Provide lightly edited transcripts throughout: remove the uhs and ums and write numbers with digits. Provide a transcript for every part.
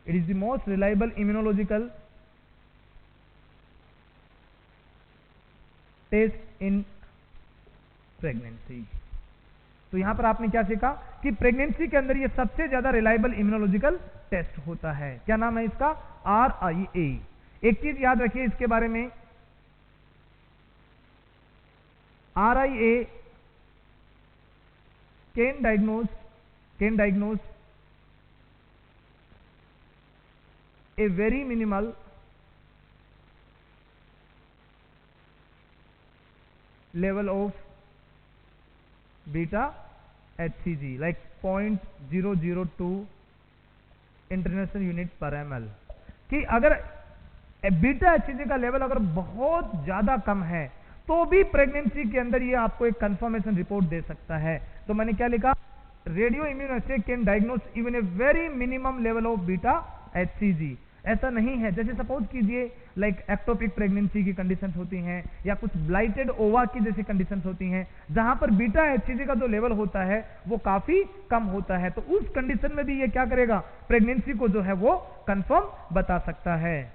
It is the most reliable immunological test in pregnancy. तो यहां पर आपने क्या सीखा कि प्रेगनेंसी के अंदर ये सबसे ज्यादा रिलायबल इम्यूनोलॉजिकल टेस्ट होता है। क्या नाम है इसका? RIA। एक चीज याद रखिए इसके बारे में, RIA can diagnose a very minimal level of beta HCG like 0.002 international unit पर ml। कि अगर बीटा HCG का लेवल अगर बहुत ज्यादा कम है तो भी प्रेगनेंसी के अंदर ये आपको एक कंफर्मेशन रिपोर्ट दे सकता है। तो मैंने क्या लिखा? Radio immunoassay can diagnose even a very minimum level of beta HCG। ऐसा नहीं है, जैसे सपोज कीजिए लाइक एक्टोपिक प्रेगनेंसी की कंडीशंस होती हैं या कुछ ब्लाइटेड ओवा की जैसी कंडीशंस होती हैं जहां पर बीटा HCG का जो लेवल होता है वो काफी कम होता है, तो उस कंडीशन में भी ये क्या करेगा? प्रेगनेंसी को जो है वो कंफर्म बता सकता है।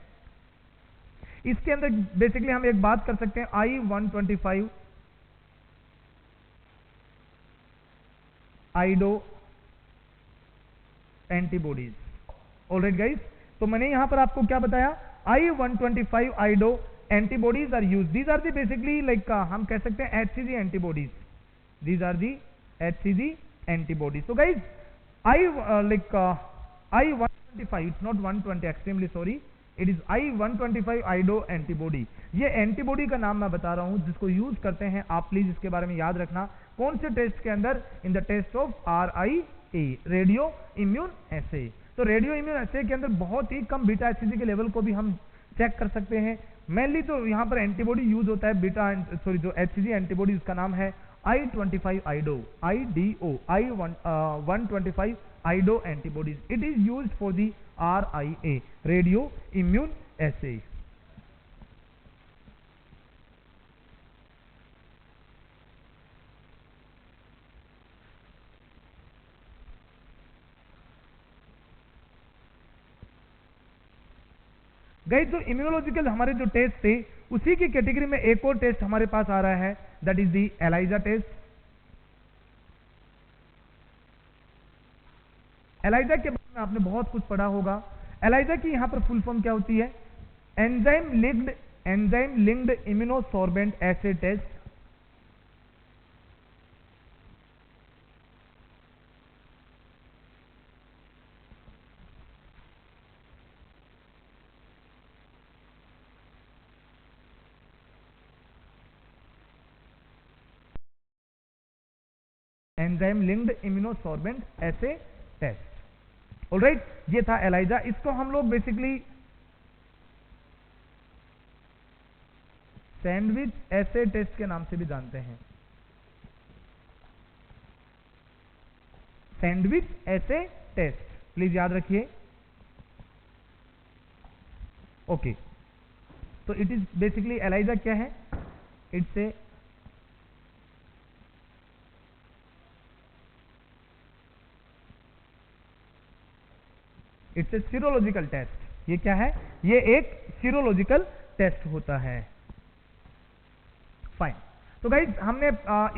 इसके अंदर बेसिकली हम एक बात कर सकते हैं I-125 iodo antibodies. Alright guys, तो मैंने यहां पर आपको क्या बताया? I-125 iodo antibodies are used, these are the basically like हम कह सकते हैं HCG antibodies, these are the HCG antibodies. तो guys I-125, it's not 120, extremely sorry, it is I-125 iodo antibody. ये एंटीबॉडी का नाम मैं बता रहा हूं जिसको यूज करते हैं, आप प्लीज इसके बारे में याद रखना। कौन से टेस्ट के अंदर? In the test of RIA, radio immune assay. तो रेडियो इम्यून एसे के अंदर बहुत ही कम बीटा HCG के लेवल को भी हम चेक कर सकते हैं। मेनली तो यहां पर एंटीबॉडी यूज होता है जो HCG एंटीबॉडी, उसका नाम है I-25 आइडो, IDO, I-125 iodo antibodies. It is used for the RIA, radio immune essay. Guys, जो इम्यूनोलॉजिकल हमारे जो टेस्ट थे उसी की कैटेगरी में एक और टेस्ट हमारे पास आ रहा है, that is the ELISA test. ELISA के बारे में आपने बहुत कुछ पढ़ा होगा। एलाइजा की यहां पर फुल फॉर्म क्या होती है? एंजाइम लिंक्ड इम्यूनोसॉर्बेंट एसे टेस्ट। एंजाइम लिंक्ड इम्यूनोसॉर्बेंट एसे टेस्ट। ऑलराइट, ये था एलाइजा। इसको हम लोग बेसिकली सैंडविच एसे टेस्ट के नाम से भी जानते हैं। सैंडविच एसे टेस्ट, प्लीज याद रखिए। ओके, तो इट इज बेसिकली एलाइजा क्या है? It's a serological test. ये क्या है? ये एक सीरोलॉजिकल टेस्ट होता है। फाइन। तो गाइज, हमने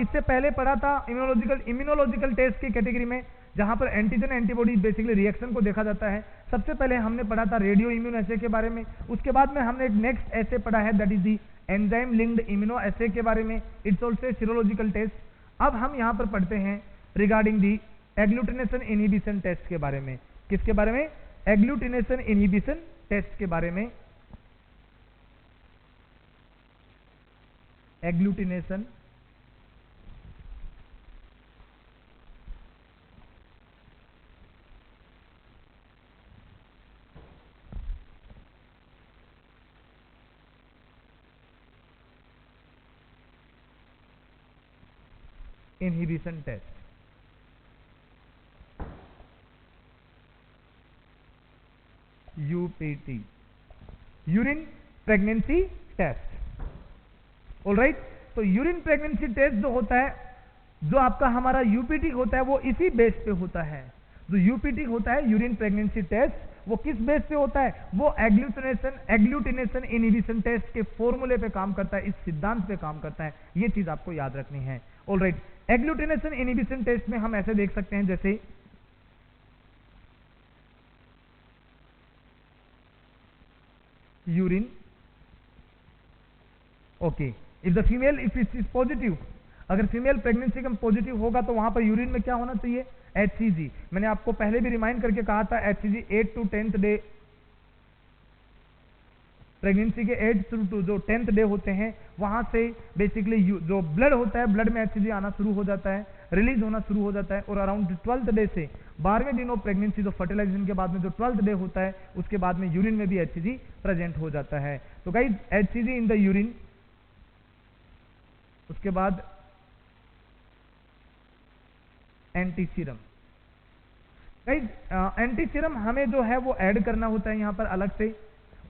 इससे पहले पढ़ा था इम्यूनोलॉजिकल टेस्ट की कैटेगरी में, जहां पर एंटीजन एंटीबॉडी बेसिकली रिएक्शन को देखा जाता है। सबसे पहले हमने पढ़ा था रेडियो इम्यून एसे के बारे में। उसके बाद में हमने एक नेक्स्ट एसे पढ़ा है, that is the enzyme linked immuno assay के बारे में। It's also serological test. अब हम यहां पर पढ़ते हैं regarding the agglutination inhibition test के बारे में। किसके बारे में? एग्लूटिनेशन इनहिबिशन टेस्ट के बारे में। Agglutination inhibition test. UPT, urine pregnancy test. Alright, तो यूरिन प्रेगनेंसी टेस्ट जो होता है, जो आपका हमारा UPT होता है, वो इसी बेस पे होता है। जो UPT होता है, यूरिन प्रेगनेंसी टेस्ट, वो किस बेस पे होता है? वो एग्लूटिनेशन इनहिबिशन टेस्ट के फॉर्मूले पे काम करता है, इस सिद्धांत पे काम करता है। ये चीज आपको याद रखनी है। ऑलराइट, एग्लूटिनेशन इनहिबिशन टेस्ट में हम ऐसे देख सकते हैं जैसे urine, okay, if the female if it is positive, अगर फीमेल प्रेगनेंसी का पॉजिटिव होगा तो वहां पर यूरिन में क्या होना चाहिए? HCG। मैंने आपको पहले भी रिमाइंड करके कहा था HCG 8 to 10th day, pregnancy के 8 टू जो 10th डे होते हैं वहां से बेसिकली जो ब्लड होता है, ब्लड में HCG आना शुरू हो जाता है, रिलीज होना शुरू हो जाता है, और अराउंड 12th डे से 12वें दिन ऑफ प्रेगनेंसी, जो फर्टिलाइजेशन के बाद में जो 12th डे होता है, उसके बाद में यूरिन में भी HCG प्रेजेंट हो जाता है। तो guys HCG in the urine, उसके बाद anti serum. Guys anti serum हमें जो है वो ऐड करना होता है यहां पर अलग से,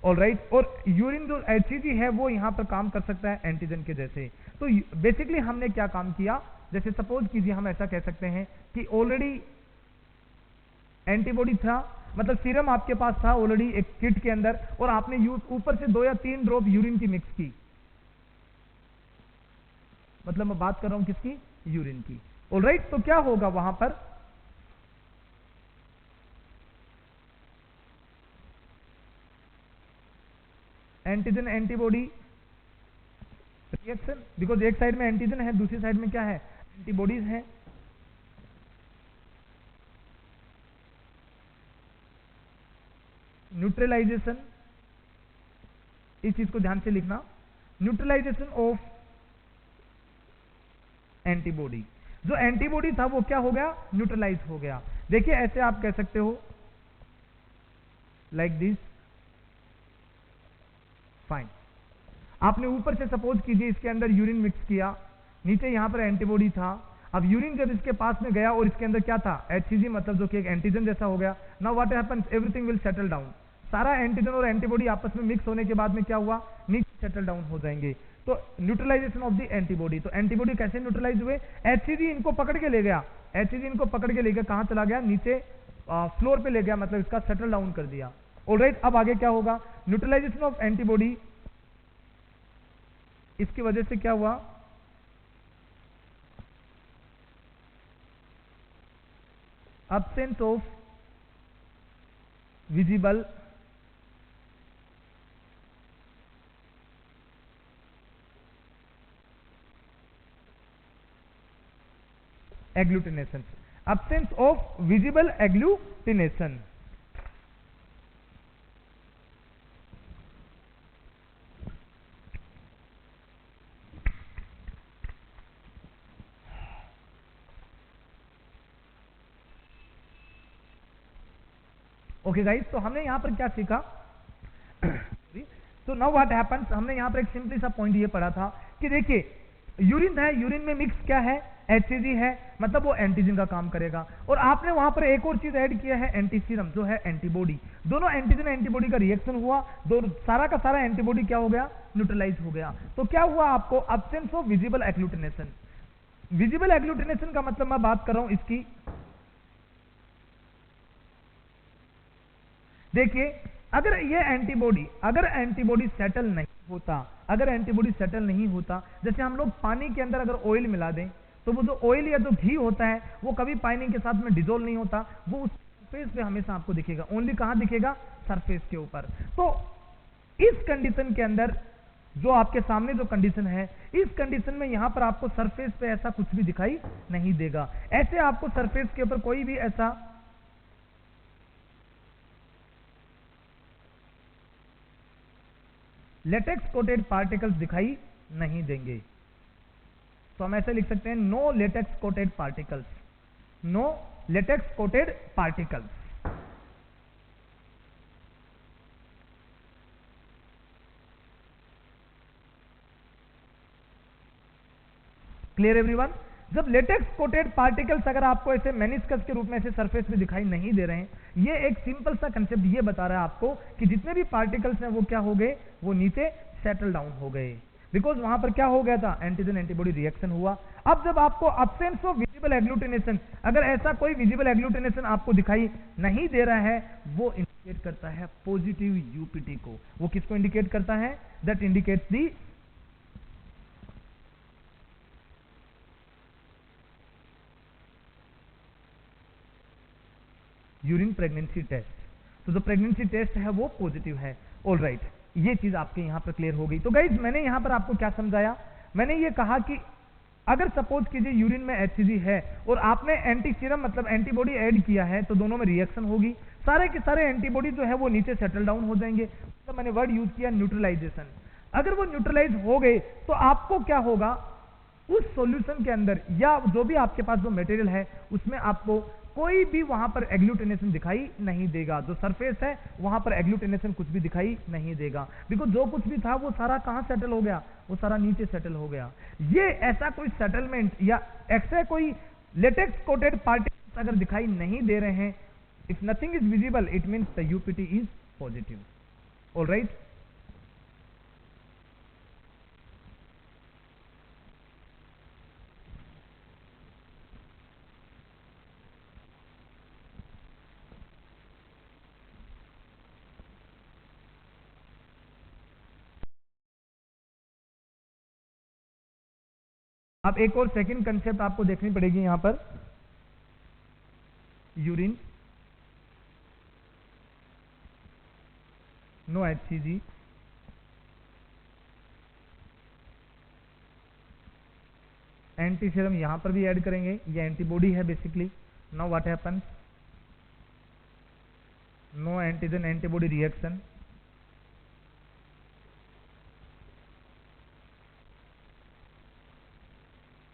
ऑलराइट, और यूरिन जो HCG है वो यहां पर काम कर सकता है एंटीजन के जैसे। तो बेसिकली हमने क्या काम किया, जैसे सपोज कीजिए हम ऐसा कह सकते हैं कि ऑलरेडी एंटीबॉडी था, मतलब सीरम आपके पास था ऑलरेडी एक किट के अंदर, और आपने ऊपर से 2 या 3 ड्रॉप यूरिन की मिक्स की, मतलब मैं बात कर रहा हूं किसकी? यूरिन की। ऑलराइट, तो क्या होगा वहां पर? एंटीजन एंटीबॉडी रिएक्शन, बिकॉज एक साइड में एंटीजन है, दूसरी साइड में क्या है? एंटीबॉडीज है। न्यूट्रलाइजेशन, इस चीज को ध्यान से लिखना, न्यूट्रलाइजेशन ऑफ एंटीबॉडी। जो एंटीबॉडी था वो क्या हो गया? न्यूट्रलाइज हो गया। देखिए ऐसे आप कह सकते हो लाइक दिस, फाइन। आपने ऊपर से सपोज कीजिए इसके अंदर यूरिन मिक्स किया, नीचे यहां पर एंटीबॉडी था। अब यूरिन जब इसके पास में गया और इसके अंदर क्या था? HCG, मतलब जो कि एक एंटीजन जैसा हो गया। Now what happens? Everything will settle down. सारा एंटीजन और एंटीबॉडी आपस में मिक्स होने के बाद में क्या हुआ? नीचे सेटल डाउन हो जाएंगे। तो न्यूट्रलाइजेशन ऑफ द एंटीबॉडी। तो एंटीबॉडी कैसे न्यूट्रलाइज हुए? HCG इनको पकड़ के ले गया, HCG इनको पकड़ के ले गया, कहां चला गया? नीचे फ्लोर पे ले गया, मतलब इसका सेटल डाउन कर दिया। ऑलराइट, अब आगे क्या होगा? न्यूट्रलाइजेशन ऑफ एंटीबॉडी, इसकी वजह से क्या हुआ? absence of visible agglutination, absence of visible agglutination। Okay guys, तो हमने यहां पर क्या सीखा? तो नाउ व्हाट हैपेंस, हमने यहां पर एक सिंपली सा पॉइंट ये पढ़ा था कि देखिए यूरिन है, यूरिन में मिक्स क्या है? HCG है, मतलब वो एंटीजन का काम करेगा। और आपने वहां पर एक और चीज ऐड किया है, एंटीसीरम, जो है एंटीबॉडी। दोनों एंटीजन एंटीबॉडी का रिएक्शन हुआ, सारा का सारा एंटीबॉडी क्या हो गया? न्यूट्रलाइज हो गया। तो क्या हुआ आपको? Absence of visible agglutination. Visible agglutination का मतलब मैं बात कर रहा हूं इसकी, देखिए अगर ये एंटीबॉडी सेटल नहीं होता, अगर एंटीबॉडी सेटल नहीं होता, जैसे हम लोग पानी के अंदर अगर ऑयल मिला दें तो वो जो ऑयल या जो घी होता है वो कभी पानी के साथ में डिजोल्व नहीं होता, वो उस सरफेस पे हमेशा आपको दिखेगा। ओनली कहां दिखेगा? सरफेस के ऊपर। तो इस कंडीशन के अंदर जो आपके सामने जो कंडीशन है, इस कंडीशन में यहां पर आपको सरफेस पे ऐसा कुछ भी दिखाई नहीं देगा। ऐसे आपको सरफेस के ऊपर कोई भी ऐसा लेटेक्स कोटेड पार्टिकल्स दिखाई नहीं देंगे। तो हम ऐसे लिख सकते हैं, no latex coated particles, no latex coated particles. Clear everyone? जब लेटेक्स कोटेड पार्टिकल्स अगर आपको ऐसे मेनिस्कस के रूप में ऐसे सरफेस पे दिखाई नहीं दे रहे हैं, ये एक सिंपल सा कंसेप्ट ये बता रहा है आपको कि जितने भी पार्टिकल्स हैं वो क्या हो गए? वो नीचे सेटल डाउन हो गए, बिकॉज वहां पर क्या हो गया था? एंटीजन एंटीबॉडी रिएक्शन हुआ। अब जब आपको absence of visible visible agglutination, अगर ऐसा कोई विजिबल एग्लूटिनेशन आपको दिखाई नहीं दे रहा है, वो इंडिकेट करता है पॉजिटिव यूपीटी को। वो किसको इंडिकेट करता है? That indicates the urine pregnancy test. तो जो प्रेगनेंसी टेस्ट है वो पॉजिटिव है। ऑल राइट, ये चीज आपके यहां पर क्लियर हो गई। तो गाइज मैंने यहां पर आपको क्या समझाया? मैंने ये कहा कि अगर सपोज कीजिए यूरिन में HCG है और आपने एंटी सीरम मतलब एंटीबॉडी ऐड किया है, तो दोनों में रिएक्शन होगी, सारे के सारे एंटीबॉडी जो है वो नीचे सेटल डाउन हो जाएंगे। तो मैंने वर्ड यूज किया न्यूट्रलाइजेशन। अगर वो न्यूट्रलाइज हो गए तो आपको क्या होगा? उस सॉल्यूशन के अंदर या जो भी आपके पास जो मटेरियल है उसमें आपको कोई भी वहां पर एग्लूटिनेशन दिखाई नहीं देगा। जो सरफेस है वहां पर एग्लूटिनेशन कुछ भी दिखाई नहीं देगा, बिकॉज जो कुछ भी था वो सारा कहां सेटल हो गया? वो सारा नीचे सेटल हो गया। ये ऐसा कोई सेटलमेंट या ऐसे कोई लेटेक्स कोटेड पार्टिकल्स अगर दिखाई नहीं दे रहे हैं, if nothing is visible it means the UPT is positive. All right, अब एक और सेकंड कंसेप्ट आपको देखनी पड़ेगी यहां पर। Urine no HCG, anti serum यहां पर भी ऐड करेंगे, ये एंटीबॉडी है basically. Now what happens? No antigen antibody reaction,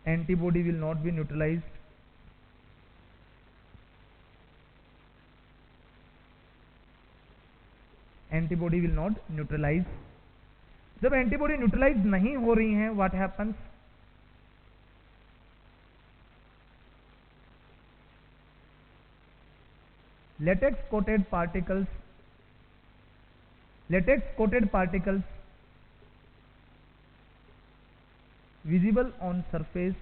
antibody will not be neutralized, antibody will not neutralize. जब एंटीबॉडी न्यूट्रलाइज नहीं हो रही हैं, what happens? Latex coated particles visible on surface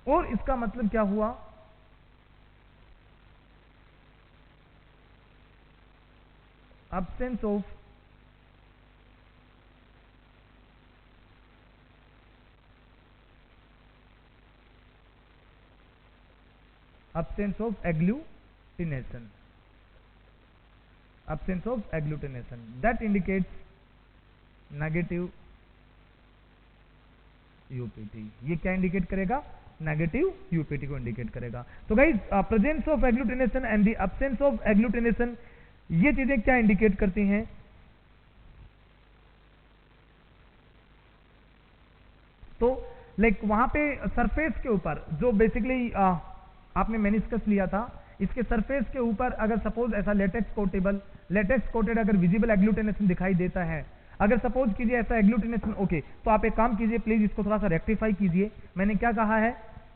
और इसका मतलब क्या हुआ? absence of agglutination, that indicates negative UPT. ये क्या इंडिकेट करेगा? नेगेटिव यूपीटी को इंडिकेट करेगा। तो guys presence of agglutination and the absence of agglutination, ये चीजें क्या इंडिकेट करती हैं? तो लाइक वहां पे सरफेस के ऊपर जो बेसिकली आपने मेनिस्कस लिया था, इसके सरफेस के ऊपर अगर सपोज ऐसा लेटेक्स कोटेड अगर विजिबल एग्लूटिनेशन दिखाई देता है, अगर सपोज कीजिए ऐसा एग्लूटिनेशन ओके, तो आप एक काम कीजिए प्लीज, इसको थोड़ा सा रेक्टिफाई कीजिए। मैंने क्या कहा है?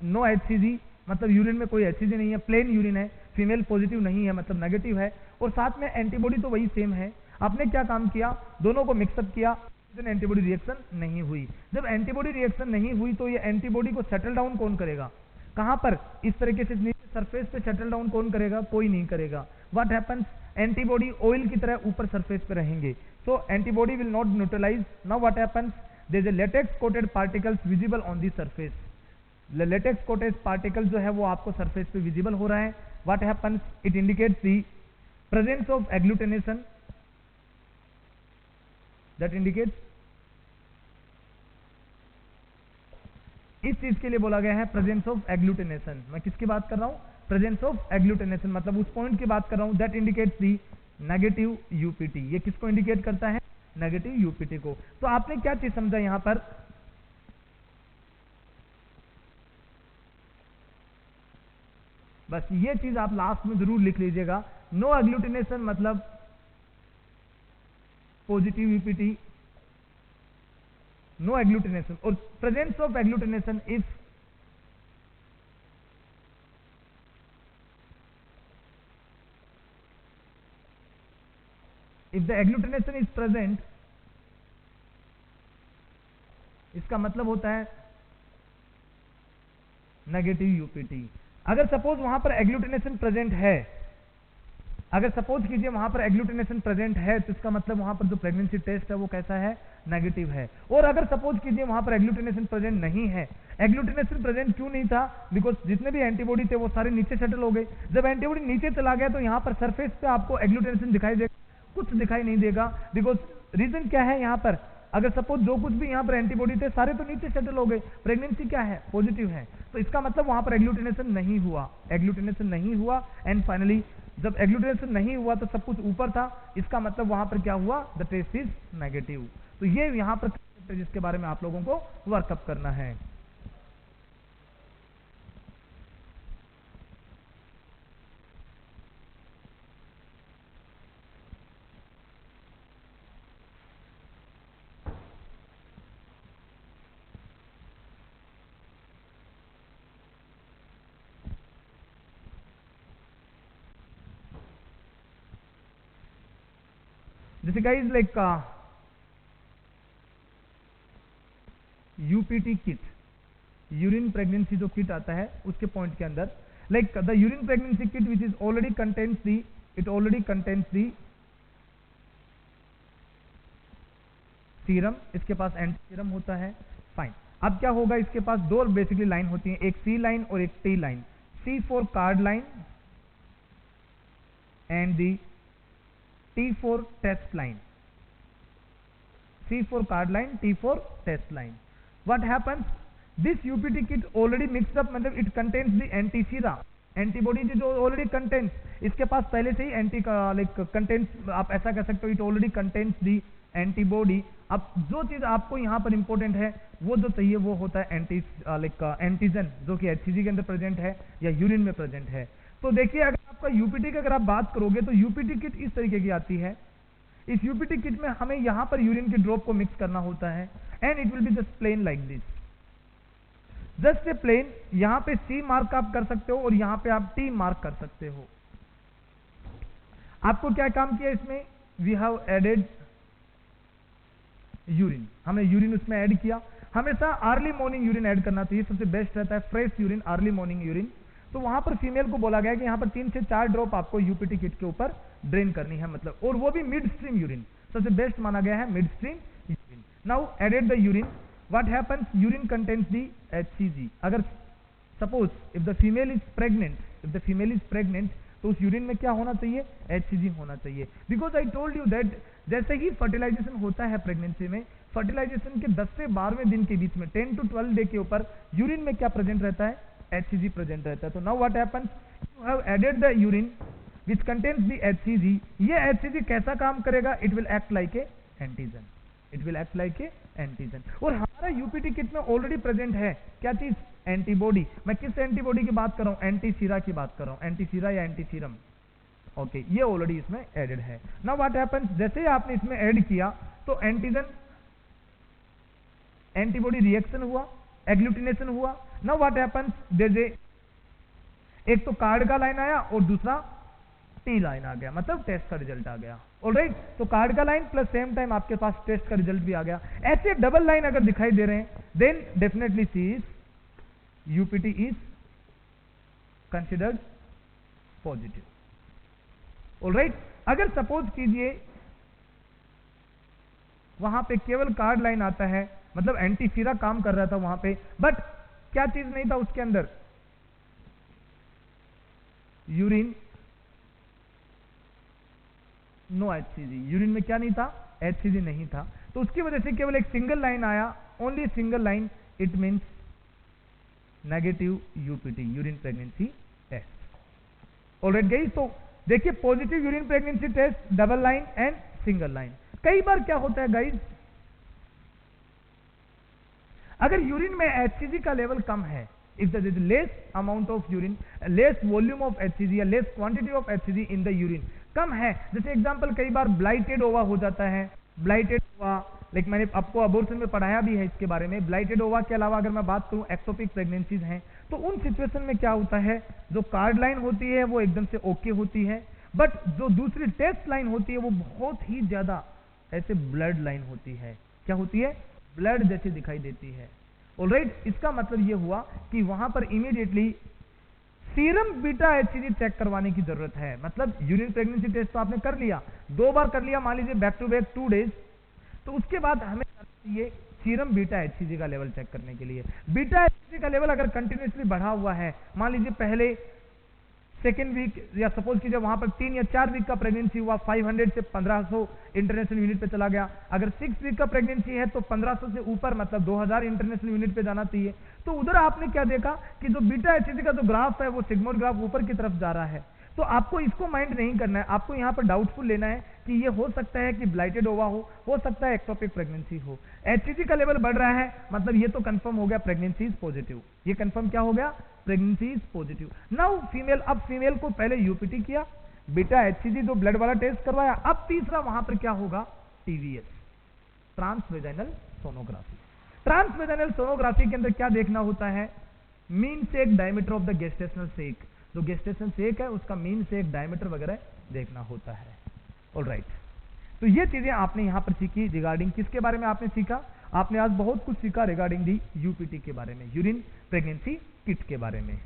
नो HCG मतलब यूरिन में कोई HCG नहीं है, प्लेन यूरिन है, फीमेल पॉजिटिव नहीं है मतलब नेगेटिव है, और साथ में एंटीबॉडी तो वही सेम है। आपने क्या काम किया? दोनों को मिक्सअप किया, एंटीबॉडी रिएक्शन नहीं हुई। जब एंटीबॉडी रिएक्शन नहीं हुई तो ये एंटीबॉडी को सेटल डाउन कौन करेगा? कहां पर? इस तरीके से नीचे सरफेस पे सेटल डाउन कौन करेगा? कोई नहीं करेगा। What happens? एंटीबॉडी ऑयल की तरह ऊपर सरफेस पे रहेंगे, so antibody will not neutralize. Now what happens? There is a latex coated particles visible on the surface. Latex coated particle जो है वो आपको सरफेस पे विजिबल हो रहा है। What happens? It indicates the presence of agglutination, that indicates, इस चीज के लिए बोला गया है प्रेजेंस ऑफ एग्लूटिनेशन। मैं किसकी बात कर रहा हूं? प्रेजेंस ऑफ एग्लूटिनेशन, मतलब उस पॉइंट की बात कर रहा हूं that indicates the negative UPT. ये किसको इंडिकेट करता है? नेगेटिव यूपीटी को। तो आपने क्या चीज समझा यहां पर? बस ये चीज आप लास्ट में जरूर लिख लीजिएगा। नो एग्लूटिनेशन मतलब पॉजिटिव यूपीटी, नो एग्लूटिनेशन, और presence of agglutination if the agglutination is present, इसका मतलब होता है नेगेटिव यूपीटी। अगर सपोज वहां पर एग्लूटिनेशन प्रेजेंट है, अगर सपोज कीजिए वहां पर एग्लूटिनेशन प्रेजेंट है, तो इसका मतलब वहां पर जो प्रेगनेंसी टेस्ट है वो कैसा है, नेगेटिव है। और अगर सपोज कीजिए वहां पर एग्लूटिनेशन प्रेजेंट नहीं है, एग्लूटिनेशन प्रेजेंट क्यों नहीं था, बिकॉज जितने भी एंटीबॉडी थे वो सारे नीचे सेटल हो गए। जब एंटीबॉडी नीचे चला गया तो यहाँ पर सरफेस पे आपको एग्लूटिनेशन दिखाई देगा, कुछ दिखाई नहीं देगा। बिकॉज रीजन क्या है, यहाँ पर अगर सपोज जो कुछ भी यहाँ पर एंटीबॉडी थे सारे तो नीचे सेटल हो गए, प्रेगनेंसी क्या है, पॉजिटिव है, तो इसका मतलब वहां पर एग्लूटिनेशन नहीं हुआ, एग्लूटिनेशन नहीं हुआ। एंड फाइनली जब एग्लूटिनेशन नहीं हुआ तो सब कुछ ऊपर था, इसका मतलब वहां पर क्या हुआ, द टेस्ट इज नेगेटिव। तो ये यहां पर जिसके बारे में आप लोगों को वर्कअप करना है। जैसे guys like UPT kit, urine pregnancy जो किट आता है उसके पॉइंट के अंदर, like the urine pregnancy kit which is already contains the, it already contains the serum, इसके पास एंटी सीरम होता है, फाइन। अब क्या होगा, इसके पास दो बेसिकली लाइन होती है, एक सी लाइन और एक T line, C for card line and the T for test line, C for card line, T for test line. What happens? This UPT kit already mixed up, मतलब it contains the anti-sera, antibody जो already contains, इसके पास पहले से ही anti like contains, आप ऐसा कह सकते हो, it already contains the antibody. अब जो चीज आपको यहाँ पर इंपॉर्टेंट है, वो जो चाहिए वो होता है एंटी लाइक एंटीजन, जो कि HCG के अंदर प्रेजेंट है या यूरिन में प्रेजेंट है। तो देखिए अगर आपका यूपीटी की अगर आप बात करोगे तो यूपीटी किट इस तरीके की आती है। इस यूपीटी किट में हमें यहां पर यूरिन के ड्रॉप को मिक्स करना होता है, and it will be just plain like this, just a plain. यहां पे सी मार्क आप कर सकते हो और यहां पे आप टी मार्क कर सकते हो। आपको क्या काम किया इसमें, वी हैव एडेड यूरिन, हमने यूरिन उसमें ऐड किया। हमेशा अर्ली मॉर्निंग यूरिन ऐड करना चाहिए, सबसे बेस्ट रहता है fresh urine, early morning urine. तो वहां पर फीमेल को बोला गया कि यहां पर 3 से 4 ड्रॉप आपको यूपीटी किट के ऊपर ड्रेन करनी है, मतलब, और वो भी मिड स्ट्रीम यूरिन, सबसे बेस्ट माना गया है midstream urine. Now added the urine, what happens, urine contains the HCG। अगर suppose if the female is pregnant, if the female is pregnant, तो उस यूरिन में क्या होना चाहिए, HCG होना चाहिए। Because I told you that जैसे ही फर्टिलाइजेशन होता है प्रेगनेंसी में, फर्टिलाइजेशन के 10 से 12वें दिन के बीच में, 10 to 12 डे के ऊपर यूरिन में क्या प्रेजेंट रहता है, HCG प्रेजेंट रहता है। तो now what happens, you have added the urine which contains the HCG। ये HCG कैसा काम करेगा, it will act like a antigen, it will act like a antigen. और हमारा यूपीटी किट में ऑलरेडी प्रेजेंट है क्या चीज, एंटीबॉडी। मैं किस एंटीबॉडी की बात कर रहा हूं, एंटीसीरा की बात कर रहा हूं, एंटीसीरा या एंटीसीरम, ओके, ये ऑलरेडी इसमें एडेड है। नाउ व्हाट हैपेंस, जैसे ही आपने इसमें ऐड किया तो एंटीजन एंटीबॉडी रिएक्शन हुआ, एग्लूटिनेशन हुआ। नाउ व्हाट हैपेंस, जैसे एक तो कार्ड का लाइन आया और दूसरा टी लाइन आ गया, मतलब टेस्ट का रिजल्ट आ गया। ऑलराइट, तो कार्ड का लाइन प्लस सेम टाइम आपके पास टेस्ट का रिजल्ट भी आ गया। ऐसे डबल लाइन अगर दिखाई दे रहे हैं, then definitely C is UPT is considered positive. Alright, अगर सपोज कीजिए वहां पे केवल कार्ड लाइन आता है, मतलब एंटीसीरा काम कर रहा था वहां पे, बट क्या चीज नहीं था उसके अंदर, यूरिन, नो HCG, यूरिन में क्या नहीं था, HCG नहीं था, तो उसकी वजह से केवल एक सिंगल लाइन आया, only single line, it means negative UPT, urine pregnancy test. Alright guys, तो देखिए positive urine pregnancy test, double line and single line. कई बार क्या होता है गाइस, अगर यूरिन में HCG का लेवल कम है, if there is less amount of urine, less volume of HCG या less quantity of HCG in the urine, कम है, जैसे एग्जांपल कई बार ब्लाइटेड ओवा हो जाता है, ब्लाइटेड ओवा, लाइक मैंने आपको अबॉर्शन में पढ़ाया भी है इसके बारे में। ब्लाइटेड ओवा के अलावा अगर मैं बात करूं एक्टोपिक प्रेगनेंसीज हैं, तो उन सिचुएशन में क्या होता है, जो कार्ड लाइन होती है वो एकदम से ओके होती है, बट जो दूसरी टेस्ट लाइन होती है वो बहुत ही ज्यादा ऐसे ब्लड लाइन होती है। क्या होती है, ब्लड जैसी दिखाई देती है। ऑलराइट, इसका मतलब ये हुआ कि वहां पर immediately serum beta HCG check करवाने की जरूरत है। मतलब यूरिन प्रेगनेंसी टेस्ट तो आपने कर लिया, 2 बार कर लिया, मान लीजिए बैक टू बैक 2 डेज, तो उसके बाद हमें ये सीरम बीटा एचसीजी का लेवल चेक करने के लिए। बीटा एचसीजी का लेवल अगर कंटिन्यूसली बढ़ा हुआ है, मान लीजिए पहले सेकेंड वीक या सपोज कीजिए वहां पर 3 या 4 वीक का प्रेगनेंसी हुआ, 500 से 1500 इंटरनेशनल यूनिट पे चला गया। अगर 6 वीक का प्रेगनेंसी है तो 1500 से ऊपर मतलब 2000 इंटरनेशनल यूनिट पे जाना चाहिए। तो उधर आपने क्या देखा कि जो बीटा एचसीजी का जो ग्राफ है वो सिग्मोइड ग्राफ ऊपर की तरफ जा रहा है। तो आपको इसको माइंड नहीं करना है, आपको यहां पर डाउटफुल लेना है कि ये हो सकता है कि ब्लाइटेड ओवा हो सकता है एक्टोपिक प्रेगनेंसी हो। एचसीजी का लेवल बढ़ रहा है, मतलब ये तो कंफर्म हो गया प्रेगनेंसी इज पॉजिटिव। ये कंफर्म क्या हो गया? Pregnancy is positive. Now female, अब फीमेल को पहले यूपीटी किया, बीटा एचसीजी जो ब्लड वाला टेस्ट करवाया, अब तीसरा वहां पर क्या होगा? TVS, transvaginal sonography. Transvaginal sonography के अंदर क्या देखना होता है? Mean sac diameter of the gestational sac, जो गेस्टेशन सेक है उसका मीन सेक डायमीटर वगैरह देखना होता है। ऑलराइट, तो ये चीजें आपने यहां पर सीखी। रिगार्डिंग किसके बारे में आपने सीखा? आपने आज बहुत कुछ सीखा रिगार्डिंग दी यूपीटी के बारे में, यूरिन प्रेगनेंसी किट के बारे में।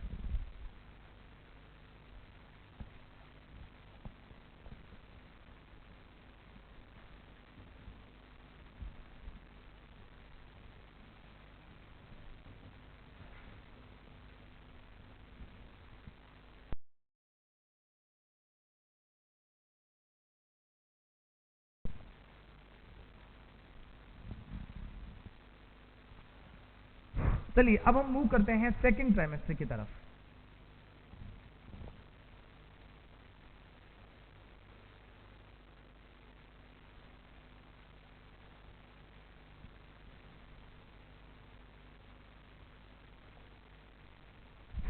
चलिए अब हम मूव करते हैं सेकंड ट्राइमेस्टर की तरफ।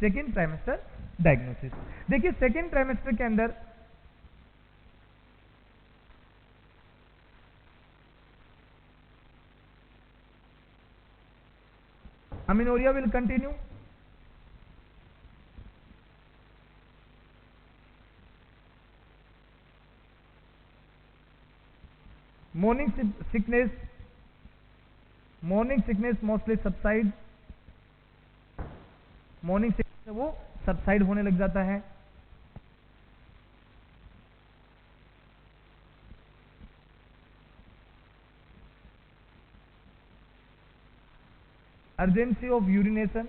Second trimester diagnosis. देखिए सेकेंड ट्राइमेस्टर के अंदर amenorrhoea will continue, morning sickness mostly subside, morning sickness वो सबसाइड होने लग जाता है। Urgency of urination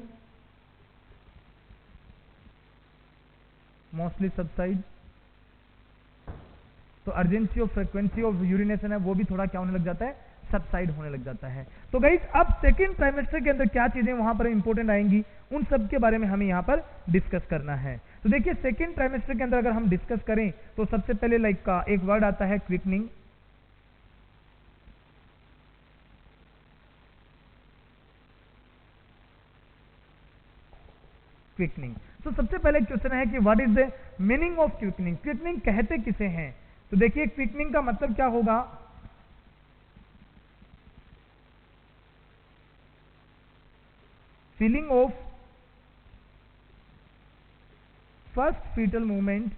mostly subside, तो urgency of frequency of urination है वो भी थोड़ा क्या होने लग जाता है? सबसाइड होने लग जाता है। तो गाइस अब सेकेंड ट्राइमेस्टर के अंदर क्या चीजें वहां पर इंपॉर्टेंट आएंगी, उन सब के बारे में हमें यहां पर डिस्कस करना है। तो देखिए सेकेंड ट्राइमेस्टर के अंदर अगर हम डिस्कस करें तो सबसे पहले लाइक का एक वर्ड आता है क्विकनिंग। क्विकनिंग, तो सबसे पहले क्वेश्चन है कि what is the meaning of quickening? Quickening कहते किसे हैं? तो देखिए क्विकनिंग का मतलब क्या होगा? Feeling of first fetal movement,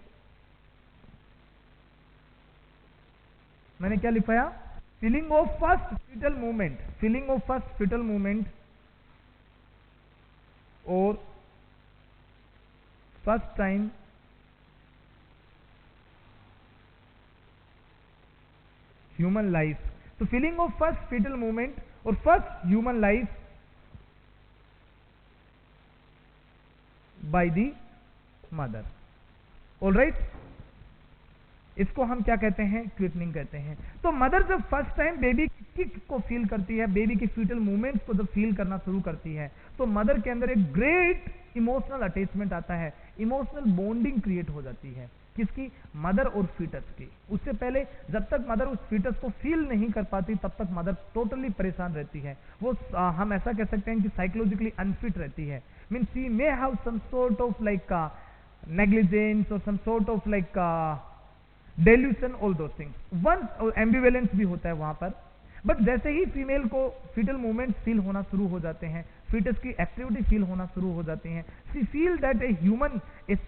मैंने क्या लिखवाया? Feeling of first fetal movement, feeling of first fetal movement और फर्स्ट टाइम ह्यूमन लाइफ। तो feeling of first fetal movement और first human life by the mother. Alright, इसको हम क्या कहते हैं? क्विकनिंग कहते हैं। तो मदर जब फर्स्ट टाइम बेबी की किक को फील करती है, बेबी की फीटल मूवमेंट्स को जब फील करना शुरू करती है, तो मदर के अंदर एक ग्रेट इमोशनल अटैचमेंट आता है, इमोशनल बॉन्डिंग क्रिएट हो जाती है। किसकी? मदर और फीटस की। उससे पहले जब तक मदर उस फीटस को फील नहीं कर पाती तब तक मदर टोटली परेशान रहती है। वो हम ऐसा कह सकते हैं कि साइकोलॉजिकली अनफिट रहती है। Mean she may have some sort of like negligence और some sort of like delusion, all two things. One ambivalence भी होता है वहां पर। बट जैसे ही फीमेल को फीटल मूवमेंट फील होना शुरू हो जाते हैं, फीटस की एक्टिविटी फील होना शुरू हो जाती है, she feel that a human is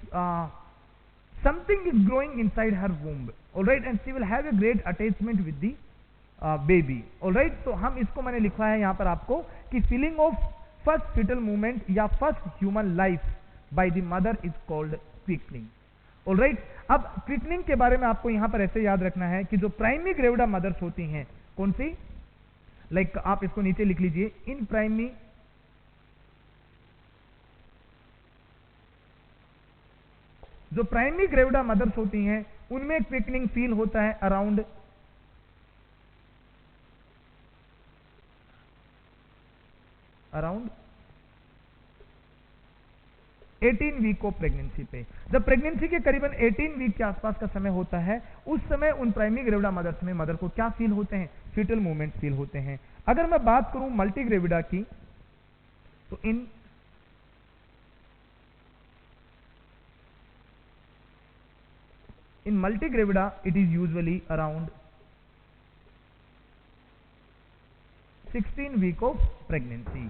something is growing inside her womb, all right, and she will have a great attachment with the baby. Alright, तो हम इसको मैंने लिखा है यहां पर आपको कि feeling of first fetal movement या first human life by the mother is called quickening. Alright, अब क्विकनिंग के बारे में आपको यहां पर ऐसे याद रखना है कि जो प्राइमरी ग्रेविडा मदर्स होती हैं, कौन सी, लाइक आप इसको नीचे लिख लीजिए, इन प्राइमरी जो प्राइमरी ग्रेविडा मदर्स होती हैं उनमें क्विकनिंग फील होता है अराउंड 18 वीक ऑफ प्रेगनेंसी पे। जब प्रेगनेंसी के करीबन 18 वीक के आसपास का समय होता है, उस समय उन प्राइमरी ग्रेविडा मदर्स में मदर को क्या फील होते हैं, फीटल मूवमेंट फील होते हैं। अगर मैं बात करूं मल्टी ग्रेविडा की, तो in multigravida it is usually around 16 week of pregnancy.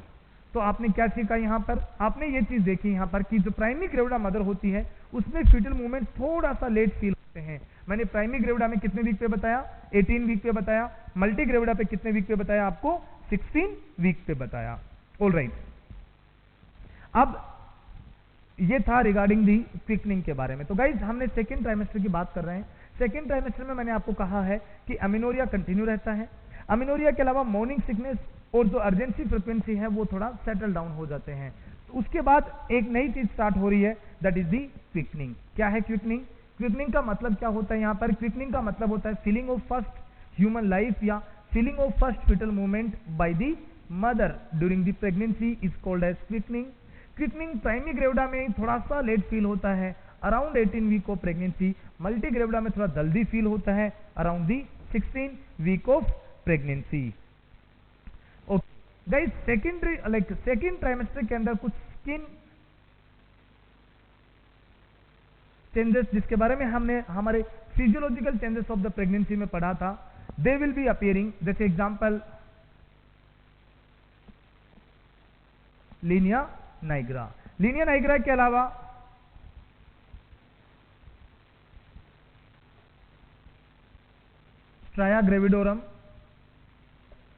तो आपने क्या सीखा यहां पर, आपने ये चीज देखी यहां पर कि जो प्राइमरी ग्रेविडा मदर होती है उसमें फीटल मूवमेंट थोड़ा सा लेट फील होते हैं। मैंने प्राइमरी ग्रेविडा में कितने वीक पे बताया, 18 वीक पे बताया। मल्टी ग्रेविडा पे कितने वीक पे बताया आपको, 16 वीक पे बताया। ऑलराइट, अब ये था रिगार्डिंग दी क्विकनिंग के बारे में। तो गाइज हमने सेकेंड ट्राइमेस्टर की बात कर रहे हैं। सेकेंड ट्राइमेस्टर में मैंने आपको कहा है कि अमीनोरिया कंटिन्यू रहता है। अमीनोरिया के अलावा मॉर्निंग सिकनेस और जो अर्जेंसी फ्रिक्वेंसी है वो थोड़ा सेटल डाउन हो जाते हैं। तो उसके बाद एक नई चीज स्टार्ट हो रही है, दैट इज दी क्विकनिंग। क्या है क्विकनिंग, क्विकनिंग का मतलब क्या होता है यहां पर, क्विकनिंग का मतलब होता है feeling of first human life या feeling of first fetal movement by the mother during the pregnancy is called as quickening. Quickening primary gravida में थोड़ा सा लेट फील होता है around 18 week of pregnancy. Multigravida में थोड़ा जल्दी feel होता है around the 16 week of pregnancy. Okay guys, second trimester के अंदर कुछ स्किन चेंजेस जिसके बारे में हमने हमारे physiological changes of the pregnancy में पढ़ा था, दे विल बी अपीयरिंग। जैसे example linea nigra. Linea nigra के अलावा स्ट्राया ग्रेविडोरम,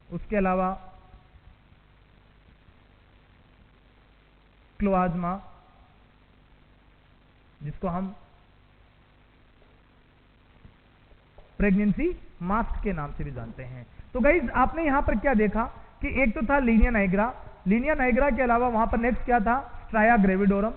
उसके अलावा क्लोआज्मा जिसको हम प्रेगनेंसी मास्क के नाम से भी जानते हैं। तो गाइज आपने यहां पर क्या देखा कि एक तो था लीनिया नाइग्रा, लीनिया नाइग्रा के अलावा वहां पर नेक्स्ट क्या था, स्ट्राया ग्रेविडोरम।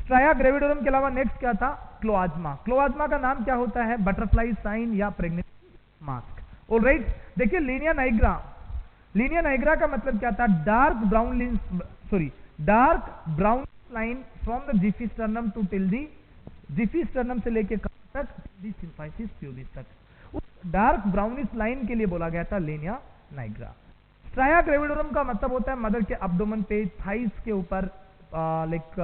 स्ट्राया ग्रेविडोरम के अलावा नेक्स्ट क्या था, क्लोआज्मा। क्लोआज्मा का नाम क्या होता है, बटरफ्लाई साइन या प्रेगनेंसी मास्क। ऑलराइट, देखिए लीनिया नाइग्रा का मतलब क्या था, dark brown line from the xiphisternum to till the xiphisternum से लेके कहां तक, दी सिम्फाइसिस प्यूबिस तक। उस डार्क ब्राउनिश लाइन के लिए बोला गया था लीनिया नाइग्रा। स्ट्राया ग्रेविडोरम का मतलब होता है मदर के अब्डोमेन पे, थाइस के ऊपर, लाइक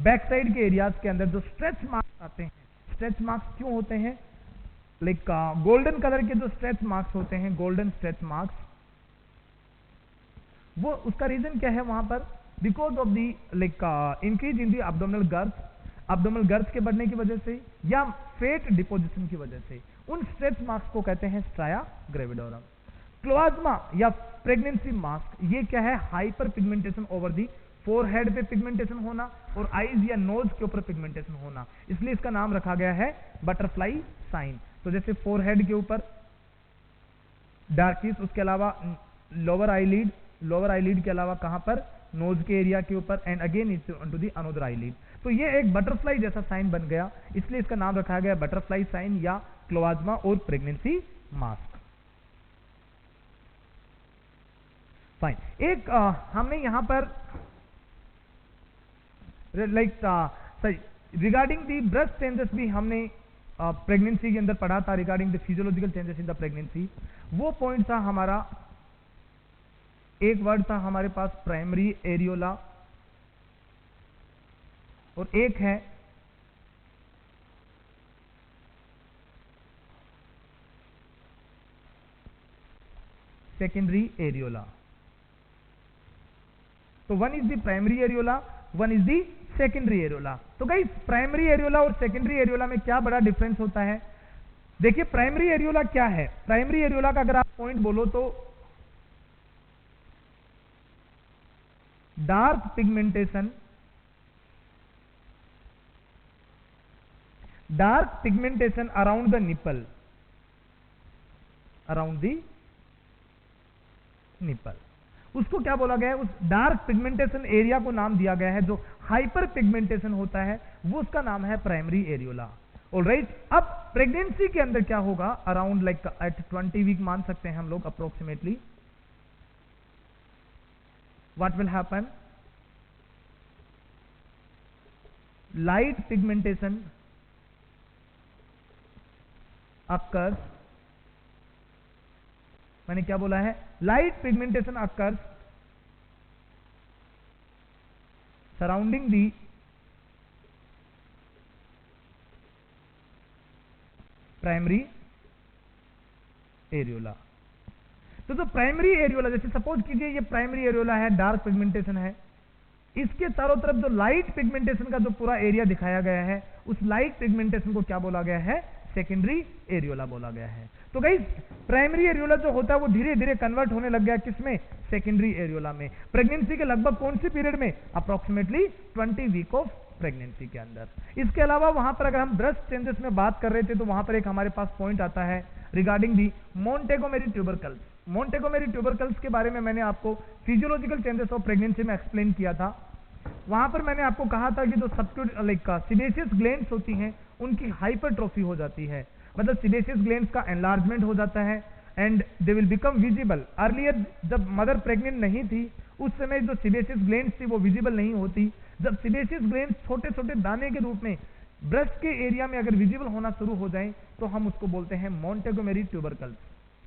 बैक साइड के एरियाज के अंदर जो स्ट्रेच मार्क्स आते हैं। स्ट्रेच मार्क्स क्यों होते हैं, लाइक गोल्डन कलर के जो स्ट्रेच मार्क्स होते हैं, गोल्डन स्ट्रेच मार्क्स, वो उसका रीजन क्या है वहां पर, because of the like increase in the abdominal girth के बढ़ने की वजह से या फेट डिपोजिशन की वजह से, उन स्ट्रेच मार्क्स को कहते हैं स्ट्राया ग्रेविडोरम। क्लोआज्मा या प्रेगनेंसी मास्क, ये क्या है, hyper pigmentation over the forehead पे पिगमेंटेशन होना और आईज या नोज के ऊपर पिगमेंटेशन होना, इसलिए इसका नाम रखा गया है बटरफ्लाई साइन। तो जैसे फोरहेड के ऊपर डार्किश, उसके अलावा लोअर आईलिड के अलावा कहां पर, नोज के एरिया के ऊपर, and again into the another eyelid. तो ये एक बटरफ्लाई जैसा साइन बन गया, इसलिए इसका नाम रखा गया बटरफ्लाई साइन या क्लोआज्मा और प्रेगनेंसी मास्क। फाइन, एक हमने यहां पर like regarding the breast changes भी हमने प्रेगनेंसी के अंदर पढ़ा था, regarding the physiological changes in the pregnancy. वो पॉइंट था हमारा, एक वर्ड था हमारे पास प्राइमरी एरियोला और एक है सेकेंडरी एरियोला। तो one is the primary areola, one is the secondary areola. तो गाइस प्राइमरी एरियोला और सेकेंडरी एरियोला में क्या बड़ा डिफरेंस होता है, देखिए प्राइमरी एरियोला क्या है। प्राइमरी एरियोला का अगर आप पॉइंट बोलो तो dark pigmentation, around the nipple, उसको क्या बोला गया है, उस डार्क पिगमेंटेशन एरिया को नाम दिया गया है। जो हाइपर पिगमेंटेशन होता है वो उसका नाम है प्राइमरी एरियोला। ऑलराइट, अब प्रेगनेंसी के अंदर क्या होगा, अराउंड लाइक एट 20 वीक मान सकते हैं हम लोग approximately, what will happen, light pigmentation occurs, मैंने क्या बोला है, light pigmentation occurs surrounding the primary areola. तो जो प्राइमरी एरियोला, जैसे सपोज कीजिए ये प्राइमरी एरियोला है, डार्क पिगमेंटेशन है, इसके चारों तरफ जो लाइट पिगमेंटेशन का जो पूरा एरिया दिखाया गया है, उस लाइट पिगमेंटेशन को क्या बोला गया है, सेकेंडरी एरियोला बोला गया है। तो गाइस प्राइमरी एरियोला जो होता है वो धीरे धीरे कन्वर्ट होने लग गया किसमें, सेकेंडरी एरियोला में। प्रेगनेंसी के लगभग कौन सी पीरियड में, अप्रोक्सीमेटली 20 वीक ऑफ प्रेगनेंसी के अंदर। इसके अलावा वहां पर अगर हम ब्रेस्ट चेंजेस में बात कर रहे थे तो वहां पर एक हमारे पास पॉइंट आता है रिगार्डिंग दी मोंटेगोमेरी ट्यूबरकल्स। मोंटेगोमेरी ट्यूबरकल्स के बारे में मैंने आपको फिजियोलॉजिकल चेंजेस ऑफ प्रेगनेंसी में एक्सप्लेन किया था। वहां पर मैंने आपको कहा था कि जो सीबेशियस ग्लैंड्स होती हैं उनकी हाइपरट्रोफी हो जाती है, मतलब सीबेशियस ग्लैंड्स का एनलार्जमेंट हो जाता है and they will become visible. Earlier जब मदर प्रेग्नेंट नहीं थी उस समय जो सीबेशियस ग्लैंड्स थी वो विजिबल नहीं होती। जब सीबेशियस ग्लैंड्स छोटे छोटे दाने के रूप में ब्रेस्ट के एरिया में अगर विजिबल होना शुरू हो जाए तो हम उसको बोलते हैं मोंटेगोमेरी ट्यूबरकल्स।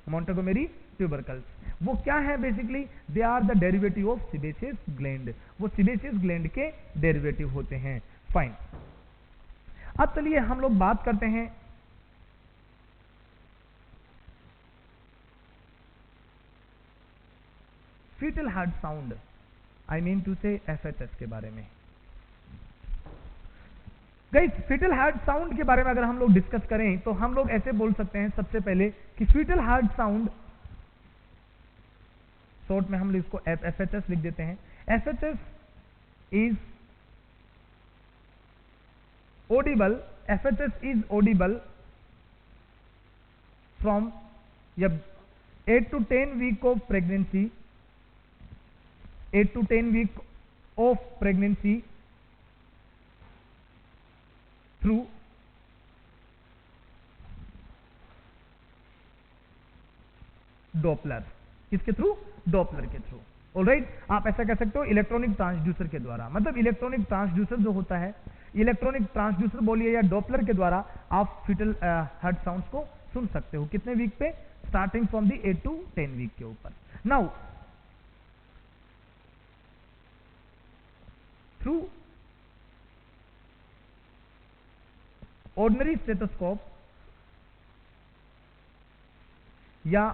मोंटेगोमेरी ट्यूबरकल्स वो क्या है, basically they are the derivative of sebaceous gland, वो सीबेशियस ग्लैंड के डेरिवेटिव होते हैं। फाइन, अब चलिए हम लोग बात करते हैं fetal heart sound, I mean to say FHS के बारे में। गाइस फीटल हार्ट साउंड के बारे में अगर हम लोग डिस्कस करें तो हम लोग ऐसे बोल सकते हैं सबसे पहले कि फीटल हार्ट साउंड, शॉर्ट में हम इसको एफएचएस लिख देते हैं। FHS is audible, FHS is audible from 8 to 10 week of pregnancy, 8 to 10 week of pregnancy through Doppler. किसके थ्रू, डॉपलर के थ्रू। ऑलराइट, आप ऐसा कह सकते हो इलेक्ट्रॉनिक ट्रांसड्यूसर के द्वारा, मतलब इलेक्ट्रॉनिक ट्रांसड्यूसर जो होता है, इलेक्ट्रॉनिक ट्रांसड्यूसर बोलिए या डॉपलर के द्वारा आप फीटल हार्ट साउंड्स को सुन सकते हो। कितने वीक पे, starting from the 8 to 10 week के ऊपर। नाउ थ्रू ऑर्डिनरी स्टेथोस्कोप या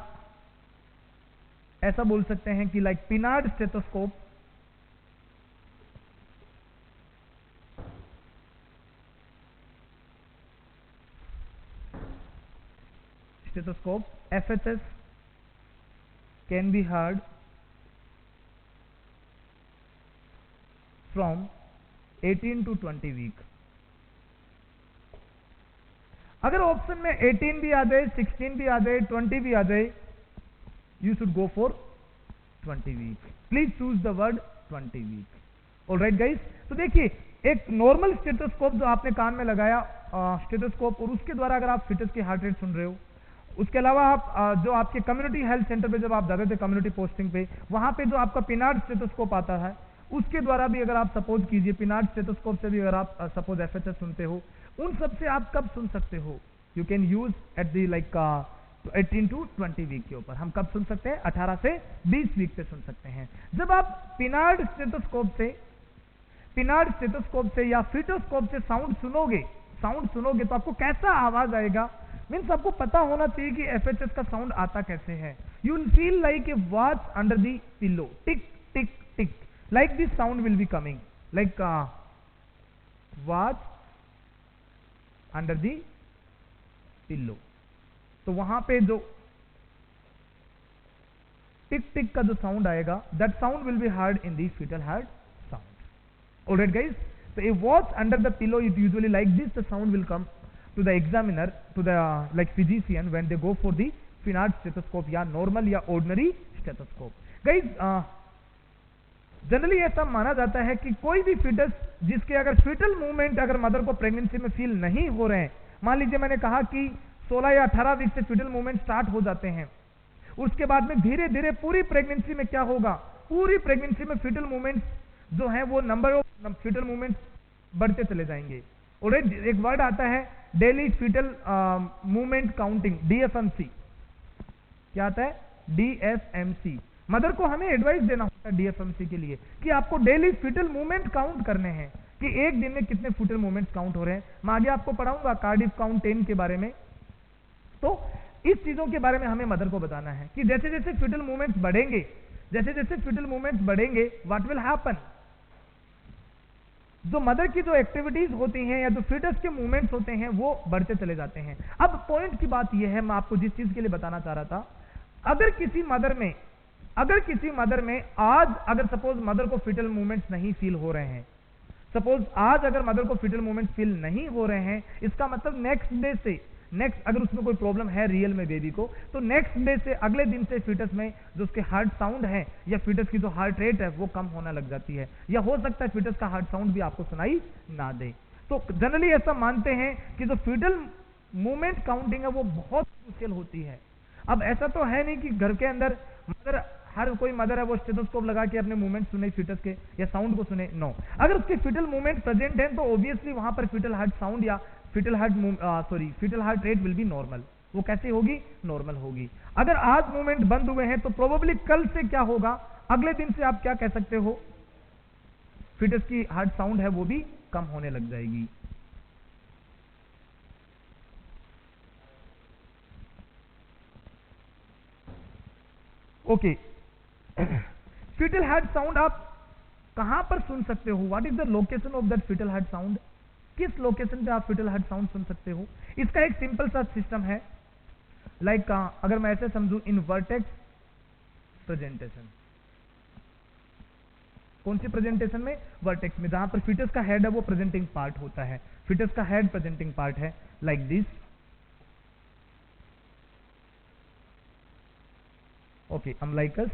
ऐसा बोल सकते हैं कि like Pinard stethoscope, FHS can be heard from 18 to 20 week. अगर ऑप्शन में 18 भी आ जाए, 16 भी आ जाए, 20 भी आ जाए, you should go for 20 week. Please choose the word 20 week. Alright guys, तो देखिए एक नॉर्मल स्टेथोस्कोप जो आपने कान में लगाया स्टेथोस्कोप, और उसके द्वारा अगर आप फिटस की हार्ट रेट सुन रहे हो, उसके अलावा आप जो आपके कम्युनिटी हेल्थ सेंटर पे जब आप जाते थे कम्युनिटी पोस्टिंग पे, वहां पे जो आपका पिनार्ड स्टेथोस्कोप आता है उसके द्वारा भी अगर आप सपोज कीजिए, पिनार्ड स्टेथोस्कोप से भी अगर आप सपोज एफएचएस सुनते हो, उन सब से आप कब सुन सकते हो, you can use at the like 18 to 20 week के ऊपर। हम कब सुन सकते हैं, 18 से 20 वीक पे सुन सकते हैं। जब आप पिनार्ड स्टेथोस्कोप से या फिटोस्कोप से साउंड सुनोगे तो आपको कैसा आवाज आएगा, मीन्स आपको पता होना चाहिए कि एफएचएस का साउंड आता कैसे है। You will feel like a watch under the pillow, tick tick tick, like this sound will be coming, like watch under the pillow, तो वहां पे जो टिक टिक का जो साउंड आएगा, that sound will be heard in the fetal heart sound. Alright guys, so if what's under the pillow is usually like this, the sound will come to the examiner, to the like physician when they go for the Feinert stethoscope या normal या ordinary stethoscope। guys generally ऐसा माना जाता है कि कोई भी foetus जिसके अगर फीटल मूवमेंट अगर मदर को प्रेगनेंसी में फील नहीं हो रहे हैं, मान लीजिए मैंने कहा कि 16 या 18 वीक से फीटल मूवमेंट स्टार्ट हो जाते हैं, उसके बाद में धीरे धीरे पूरी प्रेगनेंसी में क्या होगा, पूरी प्रेगनेंसी में फीटल मूवमेंट जो है वो नंबर ऑफ फीटल मूवमेंट बढ़ते चले जाएंगे। और एक वर्ड आता है daily fetal movement counting, DFMC। क्या आता है? DFMC। मदर को हमें एडवाइस देना होता है DFMC के लिए कि आपको डेली फीटल मूवमेंट काउंट करने हैं कि एक दिन में कितने फीटल मूवमेंट्स काउंट हो रहे हैं। मैं आगे आपको पढ़ाऊंगा कार्डिफ काउंट 10 के बारे में। तो इस चीजों के बारे में हमें मदर को बताना है कि जैसे जैसे फीटल मूवमेंट्स बढ़ेंगे, जैसे जैसे फीटल मूवमेंट्स बढ़ेंगे, व्हाट विल हैपन, जो मदर की जो एक्टिविटीज होती हैं या जो फीटस के मूवमेंट्स होते हैं वो बढ़ते चले जाते हैं। अब पॉइंट की बात यह है, मैं आपको जिस चीज के लिए बताना चाह रहा था, अगर किसी मदर में आज अगर सपोज मदर को फीटल मूवमेंट्स नहीं फील हो रहे हैं, सपोज आज अगर मदर को फीटल मूवमेंट्स फील नहीं हो रहे हैं, इसका मतलब नेक्स्ट डे से, नेक्स्ट अगर उसमें कोई प्रॉब्लम है रियल में बेबी को, तो नेक्स्ट डे से अगले दिन से फीटस में जो उसके हार्ट साउंड है या फीटस की जो हार्ट रेट है वो कम होना लग जाती है, या हो सकता है फीटस का हार्ट साउंड भी आपको सुनाई ना दे। तो जनरली ऐसा मानते हैं कि जो फीटल मूवमेंट काउंटिंग है वो बहुत क्रूशियल होती है। अब ऐसा तो है नहीं कि घर के अंदर मदर, हर कोई मदर है वो स्टेथोस्कोप लगा के अपने मूवमेंट सुने फीटस के या साउंड को सुने, नो। अगर उसके फीटल मूवमेंट प्रेजेंट है तो ऑब्वियसली वहां पर फीटल हार्ट साउंड या fetal heart rate will be normal. वो कैसे होगी? नॉर्मल होगी। अगर आज मूवमेंट बंद हुए हैं तो प्रोबेबली कल से क्या होगा, अगले दिन से आप क्या कह सकते हो, फीटस की हार्ट साउंड है वो भी कम होने लग जाएगी। ओके, फीटल हार्ट साउंड आप कहां पर सुन सकते हो? What is the location of that fetal heart sound? किस लोकेशन पे आप फीटल हार्ट साउंड सुन सकते हो? इसका एक सिंपल सा सिस्टम है, लाइक अगर मैं ऐसे समझूं, इन वर्टेक्स प्रेजेंटेशन। कौन सी प्रेजेंटेशन में? वर्टेक्स में, जहां पर फीटस का हेड है वो प्रेजेंटिंग पार्ट होता है, फीटस का हेड प्रेजेंटिंग पार्ट है, लाइक दिस। Okay, umbilicus.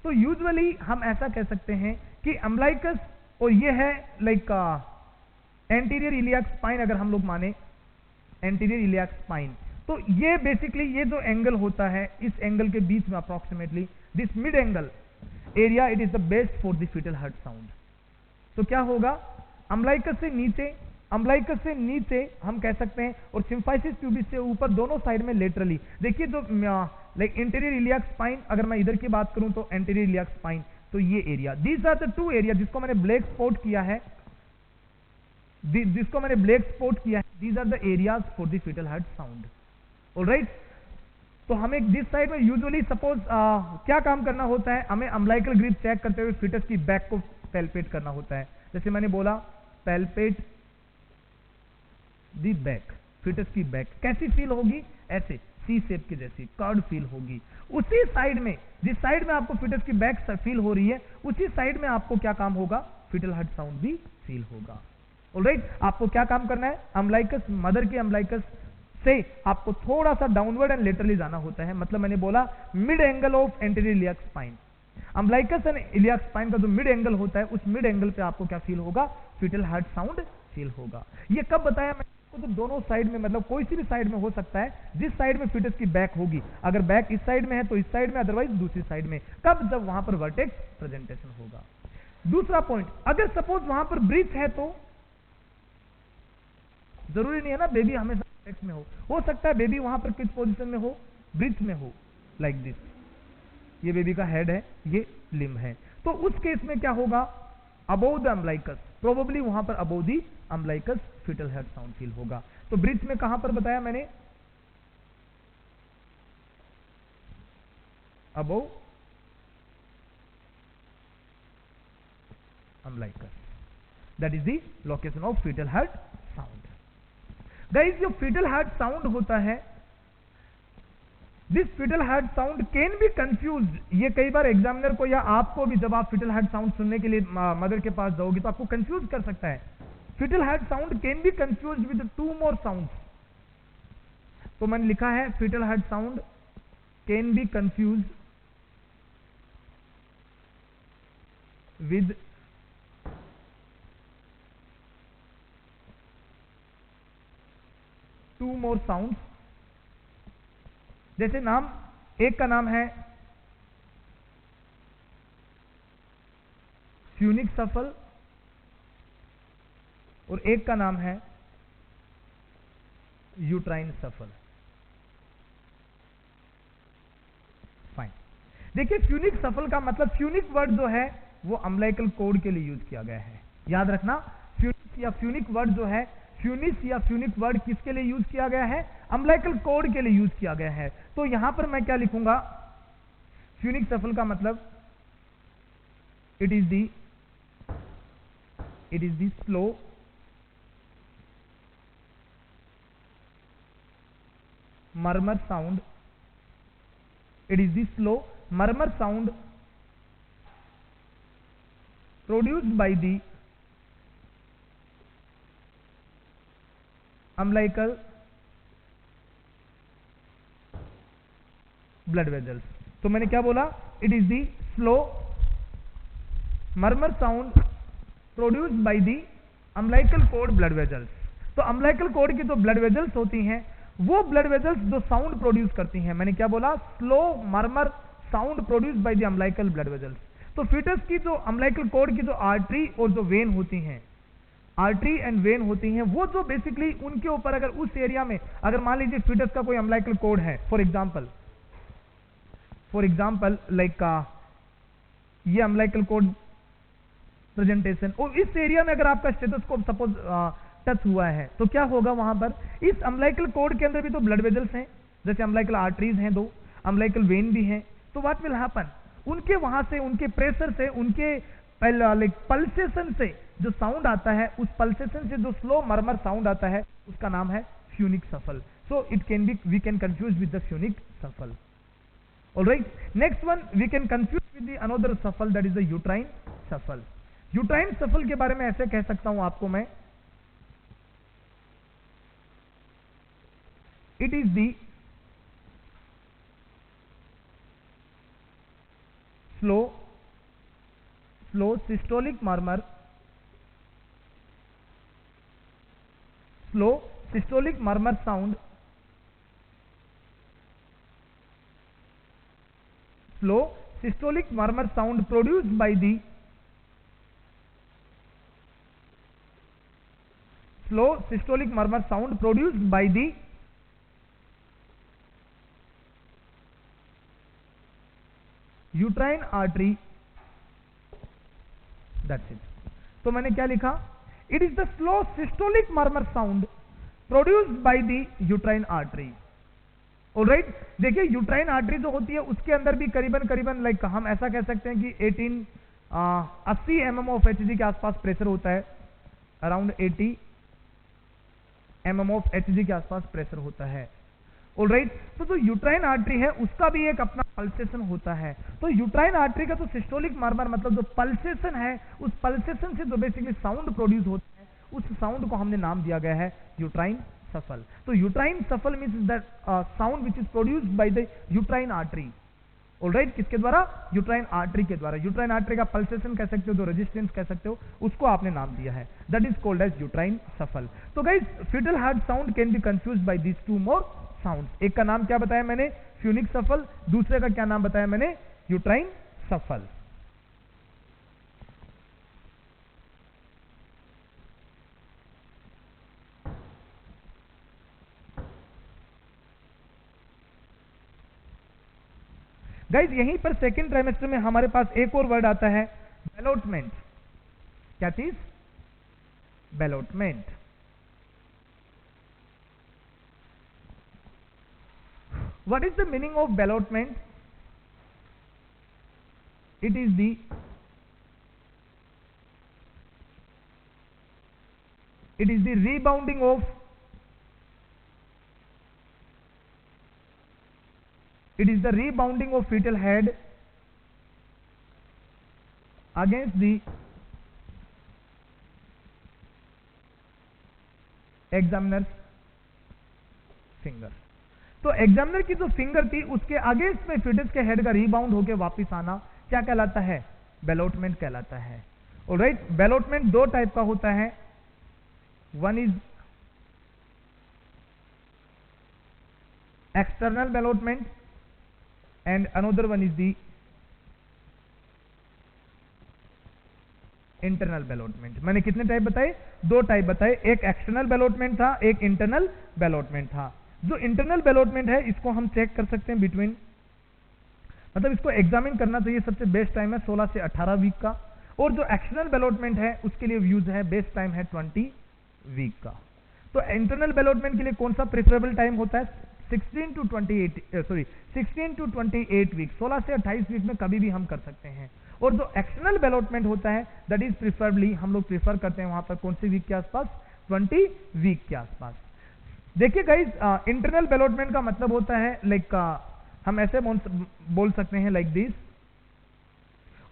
तो यूजुअली हम ऐसा कह सकते हैं कि अम्बलाइकस, और ये है लाइक एंटीरियर इलियाक स्पाइन, अगर हम लोग माने एंटीरियर इलियाक स्पाइन, तो ये बेसिकली ये जो एंगल होता है, इस एंगल के बीच में approximately this mid angle area, it is the best for the fetal heart sound. तो क्या होगा, अम्बलाइकस से नीचे, अम्बलाइकस से नीचे हम कह सकते हैं, और सिम्फाइसिस प्यूबिस से ऊपर, दोनों साइड में लेटरली। देखिए जो लाइक इंटीरियर इलियाक स्पाइन, अगर मैं इधर की बात करूं तो एंटीरियर इलियाक स्पाइन, तो ये area, these are the two area जिसको मैंने ब्लैक स्पॉट किया है, these are the areas for the fetal heart sound. Alright, तो हमें दिस साइड में यूजुअली सपोज क्या काम करना होता है, हमें अम्बलाइकल ग्रिप चेक करते हुए फीटस की बैक को पैल्पेट करना होता है। जैसे मैंने बोला, पैल्पेट दी बैक, फीटस की बैक कैसी फील होगी, ऐसे सी शेप की जैसी कर्व फील होगी। उसी साइड में, जिस साइड में आपको फीटस की बैक फील हो रही है, उसी साइड में आपको क्या काम होगा, फीटल हार्ट साउंड भी फील होगा। ऑलराइट, आपको क्या काम करना है, अम्बलाइकस, मदर के अम्बलाइकस से आपको थोड़ा सा डाउनवर्ड एंड लेटरली जाना होता है। मतलब मैंने बोला mid angle of anterior iliac spine, umbilicus and iliac spine का जो मिड एंगल होता है, उस मिड एंगल पे आपको क्या फील होगा, फीटल हार्ट साउंड फील होगा। ये कब बताया मैंने? तो दोनों साइड में, मतलब कोई सी भी साइड में हो सकता है, जिस साइड में फीटस की बैक होगी, अगर बैक इस साइड में है तो इस साइड में, अदरवाइज दूसरी साइड में। कब? जब वहां पर वर्टेक्स प्रेजेंटेशन होगा। दूसरा पॉइंट, अगर सपोज वहां पर ब्रीथ है, तो जरूरी नहीं है ना बेबी हमेशा वर्टेक्स में हो सकता है बेबी वहां पर किस पोजीशन में हो, ब्रीथ में हो, लाइक दिस। ये बेबी का हेड है, ये लिम्ब है, तो उस केस में क्या होगा, अबोव द अम्बलाइकस, प्रोबेबली वहां पर above the umbilicus fetal heart sound feel होगा। तो ब्रीथ में कहां पर बताया मैंने, above umbilicus, that is the location of fetal heart sound. Guys, जो फीटल हार्ट साउंड होता है this fetal heart sound can be confuse, ये कई बार एग्जामिनर को या आपको भी जब आप फिटल हार्ट साउंड सुनने के लिए मदर के पास जाओगे तो आपको कंफ्यूज कर सकता है। Fetal heart sound can be confuse with 2 more sounds. तो मैंने लिखा है fetal heart sound can be confuse with 2 more sounds. जैसे नाम, एक का नाम है फ्यूनिक सफल और एक का नाम है यूट्राइन सफल। फाइन। देखिए फ्यूनिक सफल का मतलब, फ्यूनिक वर्ड जो है वो अम्बिलिकल कोड के लिए यूज किया गया है। याद रखना, फ्यूनिक या फ्यूनिक वर्ड जो है, फ्यूनिस या फ्यूनिक वर्ड किसके लिए यूज किया गया है? अम्बिलिकल कोड के लिए यूज किया गया है। तो यहां पर मैं क्या लिखूंगा? फ्यूनिक सफल का मतलब it is the slow murmur sound, it is the slow murmur sound produced by the umbilical blood vessels। तो मैंने क्या बोला? It is the slow murmur sound produced by the umbilical cord blood vessels. तो umbilical cord की जो blood vessels होती हैं वो ब्लड वेजल्स जो साउंड प्रोड्यूस करती हैं, मैंने क्या बोला? Slow murmur sound produced by the umbilical blood vessels. तो फीटस की जो अम्बिलिकल कोड की जो आर्टरी और जो वेन होती हैं, आर्टरी एंड वेन होती हैं, वो जो बेसिकली उनके ऊपर अगर उस एरिया में अगर मान लीजिए फीटस का कोई अम्बिलिकल कोड है, फॉर एग्जाम्पल लाइक ये अम्बिलिकल कोड प्रेजेंटेशन, और इस एरिया में अगर आपका स्टेथोस्कोप सपोज टच हुआ है तो क्या होगा वहां पर? इस अम्बिलिकल कोड के अंदर भी तो ब्लड वेजल्स हैं, जैसे अम्बिलिकल आर्टरीज हैं 2, अम्बिलिकल वेन भी हैं। तो व्हाट विल हैपन? उनके वहां से, उनके प्रेशर से, उनके पल्सेशन से जो साउंड आता है, उस पल्सेशन से जो स्लो मर्मर साउंड आता है, उसका नाम है funic souffle. So it can be, we can confuse with the funic souffle. Alright, next one we can confuse with the another souffle, that is the uterine souffle. Uterine souffle के बारे में ऐसे कह सकता हूं आपको मैं, it is the slow systolic murmur, slow systolic murmur sound, slow systolic murmur sound produced by the slow systolic murmur sound produced by the uterine artery, that's it. तो मैंने क्या लिखा? It is the slow systolic murmur sound produced by the uterine artery. Alright, देखिए uterine artery जो होती है उसके अंदर भी करीबन लाइक हम ऐसा कह सकते हैं कि 80 mm ऑफ एचजी के आसपास प्रेशर होता है, अराउंड 80 mm ऑफ एचजी के आसपास प्रेशर होता है। ऑलराइट, तो जो यूट्राइन आर्टरी है उसका भी एक अपना पल्सेशन होता है। तो यूट्राइन आर्टरी का जो सिस्टोलिक मर्मर मतलब जो पल्सेशन है, उस पल्सेशन से जो बेसिकली साउंड प्रोड्यूस होता है, उस साउंड को हमने नाम दिया गया है यूट्राइन सफल। तो यूट्राइन सफल means that sound which is produced by the uterine artery. Alright, किसके द्वारा? यूट्राइन आर्टरी के द्वारा। यूट्राइन आर्टरी का पल्सेशन कह सकते हो, जो रेजिस्टेंस कह सकते हो, उसको आपने नाम दिया है, that is called as uterine souffle. तो guys, fetal heart sound can be confused by these 2 more sounds. एक का नाम क्या बताया मैंने? फ्यूनिक सफल। दूसरे का क्या नाम बताया मैंने? यूट्राइन सफल। गाइज यहीं पर सेकेंड ट्राइमेस्टर में हमारे पास एक और वर्ड आता है, बेलोटमेंट। क्या चीज? बेलोटमेंट। What is the meaning of bellotment? It is the rebounding of It is the rebounding of fetal head against the examiner's finger. तो एग्जामिनर की जो फिंगर थी उसके अगेंस्ट में फिटस के हेड का रीबाउंड होकर वापस आना क्या कहलाता है? बेलोटमेंट कहलाता है। ऑलराइट, बेलोटमेंट दो टाइप का होता है। One is external ballottement and another one is the internal ballottement. मैंने कितने टाइप बताए? दो टाइप बताए, एक एक्सटर्नल बेलोटमेंट था, एक इंटरनल बेलोटमेंट था। जो इंटरनल बेलोटमेंट है इसको हम चेक कर सकते हैं बिटवीन, मतलब इसको एग्जामिन करना चाहिए, सबसे बेस्ट टाइम है 16 से 18 वीक का। और जो एक्सटर्नल बेलोटमेंट है उसके लिए यूज है, बेस्ट टाइम है 20 वीक का। तो इंटरनल बेलोटमेंट के लिए कौन सा प्रेफरेबल टाइम होता है? 16 टू 28 वीक, 16 से 28 वीक में कभी भी हम कर सकते हैं। और जो एक्सटर्नल बेलोटमेंट होता है दैट इज प्रिफरेबली हम लोग प्रेफर करते हैं वहां पर कौन से वीक के आसपास? 20 वीक के आसपास। देखिए गाइस, इंटरनल बेलोटमेंट का मतलब होता है लाइक हम ऐसे बोल सकते हैं like this.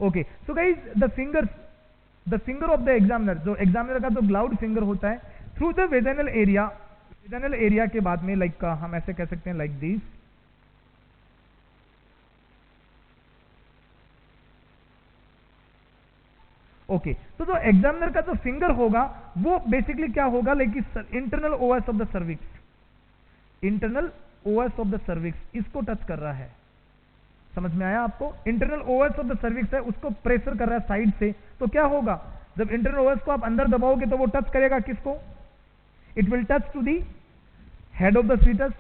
Okay, so guys the finger of the examiner, जो एग्जामिनर का जो ग्लाउड फिंगर होता है थ्रू द वेजाइनल एरिया के बाद में लाइक हम ऐसे कह सकते हैं लाइक दिस। ओके, तो जो एग्जामिनर का जो फिंगर होगा वो बेसिकली क्या होगा? Like internal OS of the cervix, internal OS of the cervix इसको टच कर रहा है। समझ में आया आपको? Internal OS of the cervix है, उसको प्रेशर कर रहा है साइड से। तो क्या होगा? जब इंटरनल ओएस को आप अंदर दबाओगे तो वो टच करेगा किसको? It will touch to the head of the fetus.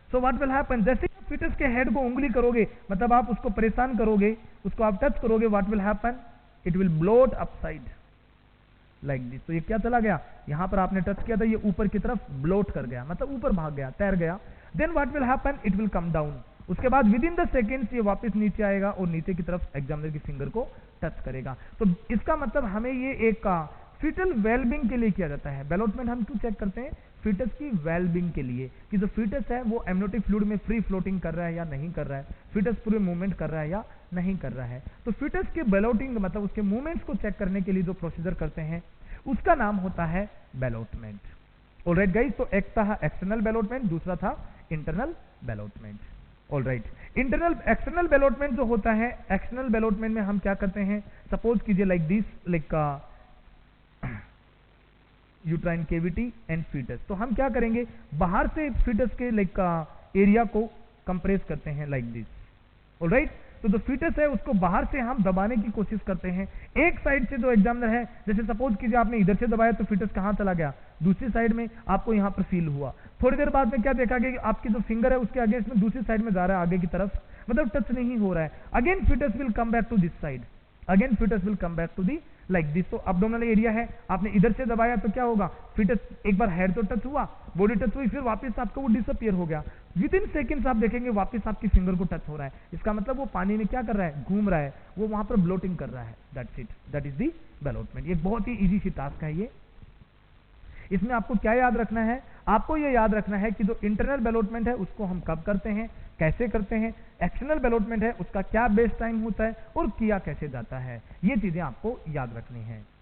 So what will happen? जैसे आप फीटस के हेड को उंगली करोगे, मतलब आप उसको परेशान करोगे, उसको आप टच करोगे, what will happen? It will bloat upside like this. तो ये क्या चला गया? यहां पर आपने टच किया था, ये ऊपर की तरफ ब्लोट कर गया, मतलब ऊपर भाग गया, तैर गया। Then what will happen? It will come down. उसके बाद विद इन द सेकेंड्स ये वापस नीचे आएगा और नीचे की तरफ एग्जामिनर की फिंगर को टच करेगा। तो इसका मतलब हमें ये एक फीटल वेलबिंग के लिए किया जाता है। बेलोटमेंट हम क्यों चेक करते हैं? फीटस की वेलबिंग के लिए, कि जो फीटस है वो एमनियोटिक फ्लूइड में फ्री फ्लोटिंग कर रहा है या नहीं कर रहा है, फीटस पूरे मूवमेंट कर रहा है या नहीं कर रहा है। तो फीटस के बेलोटिंग मतलब उसके मूवमेंट्स को चेक करने के लिए जो प्रोसीजर करते हैं उसका नाम होता है बेलोटमेंट। ऑलराइट गाइस, तो एक था एक्सटर्नल बेलोटमेंट, दूसरा था इंटरनल बेलोटमेंट। ऑलराइट, एक्सटर्नल बेलोटमेंट जो होता है, एक्सटर्नल बेलोटमेंट में हम क्या करते हैं? सपोज कीजिए like this, like uterine cavity and fetus. तो हम क्या करेंगे? बाहर से फीटस के लाइक एरिया को कंप्रेस करते हैं लाइक दिस। ऑलराइट, तो जो फीटस है उसको बाहर से हम दबाने की कोशिश करते हैं। एक साइड से जो एग्जामिनर है, जैसे सपोज कीजिए आपने इधर से दबाया तो फीटस कहां चला गया? दूसरी साइड में, आपको यहां पर फील हुआ। थोड़ी देर बाद में क्या देखा गया कि आपकी जो फिंगर है उसके अगेंस्ट में दूसरी साइड में जा रहा है, आगे की तरफ, मतलब टच नहीं हो रहा है। Again fetus will come back to this side, again fetus will come back to the like this. तो अब्डोमिनल एरिया है, आपने इधर से दबाया तो क्या होगा? फीटस एक बार हेड तो टच हुआ, बॉडी टच हुई, फिर वापस आपको वो डिसअपियर हो गया। विद इन सेकेंड्स आप देखेंगे वापस आपकी फिंगर को टच हो रहा है। इसका मतलब वो पानी में क्या कर रहा है? घूम रहा है, वो वहां पर ब्लोटिंग कर रहा है। That's it, that is the ballottement. ये बहुत ही इजी सी टास्क है ये। इसमें आपको क्या याद रखना है? आपको ये याद रखना है कि जो इंटरनल बेलोटमेंट है उसको हम कब करते हैं, कैसे करते हैं, एक्सटर्नल बेलोटमेंट है उसका क्या बेस्ट टाइम होता है और किया कैसे जाता है। ये चीजें आपको याद रखनी है।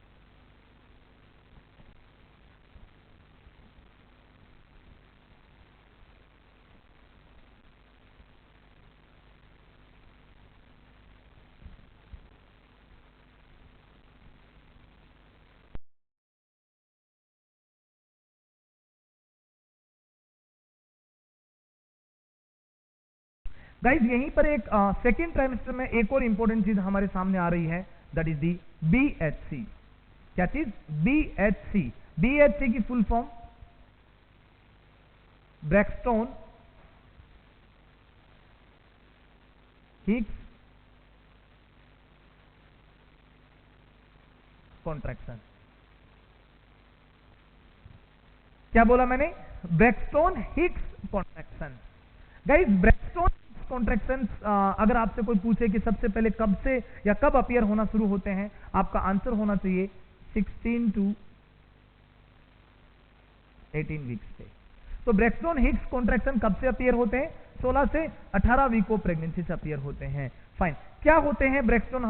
गाइज यहीं पर एक सेकेंड ट्राइमेस्टर में एक और इंपॉर्टेंट चीज हमारे सामने आ रही है, दैट इज दी BHC। क्या चीज? BHC। BHC की फुल फॉर्म ब्रैक्सटोन हिक्स कॉन्ट्रैक्शन। क्या बोला मैंने? ब्रैक्सटोन हिक्स कॉन्ट्रैक्शन। गाइज ब्रैक्सटोन कॉन्ट्रैक्शन अगर आपसे कोई पूछे कि सबसे पहले कब से या कब अपीयर होना शुरू होते हैं, आपका आंसर होना चाहिए 16 टू 18 वीक्स पे। तो ब्रैक्सटोन हिक्स कॉन्ट्रैक्शन कब से अपीयर होते हैं? 16 से 18 वीक को प्रेगनेंसी से अपीयर होते हैं। फाइन, क्या होते हैं ब्रेक्सटोन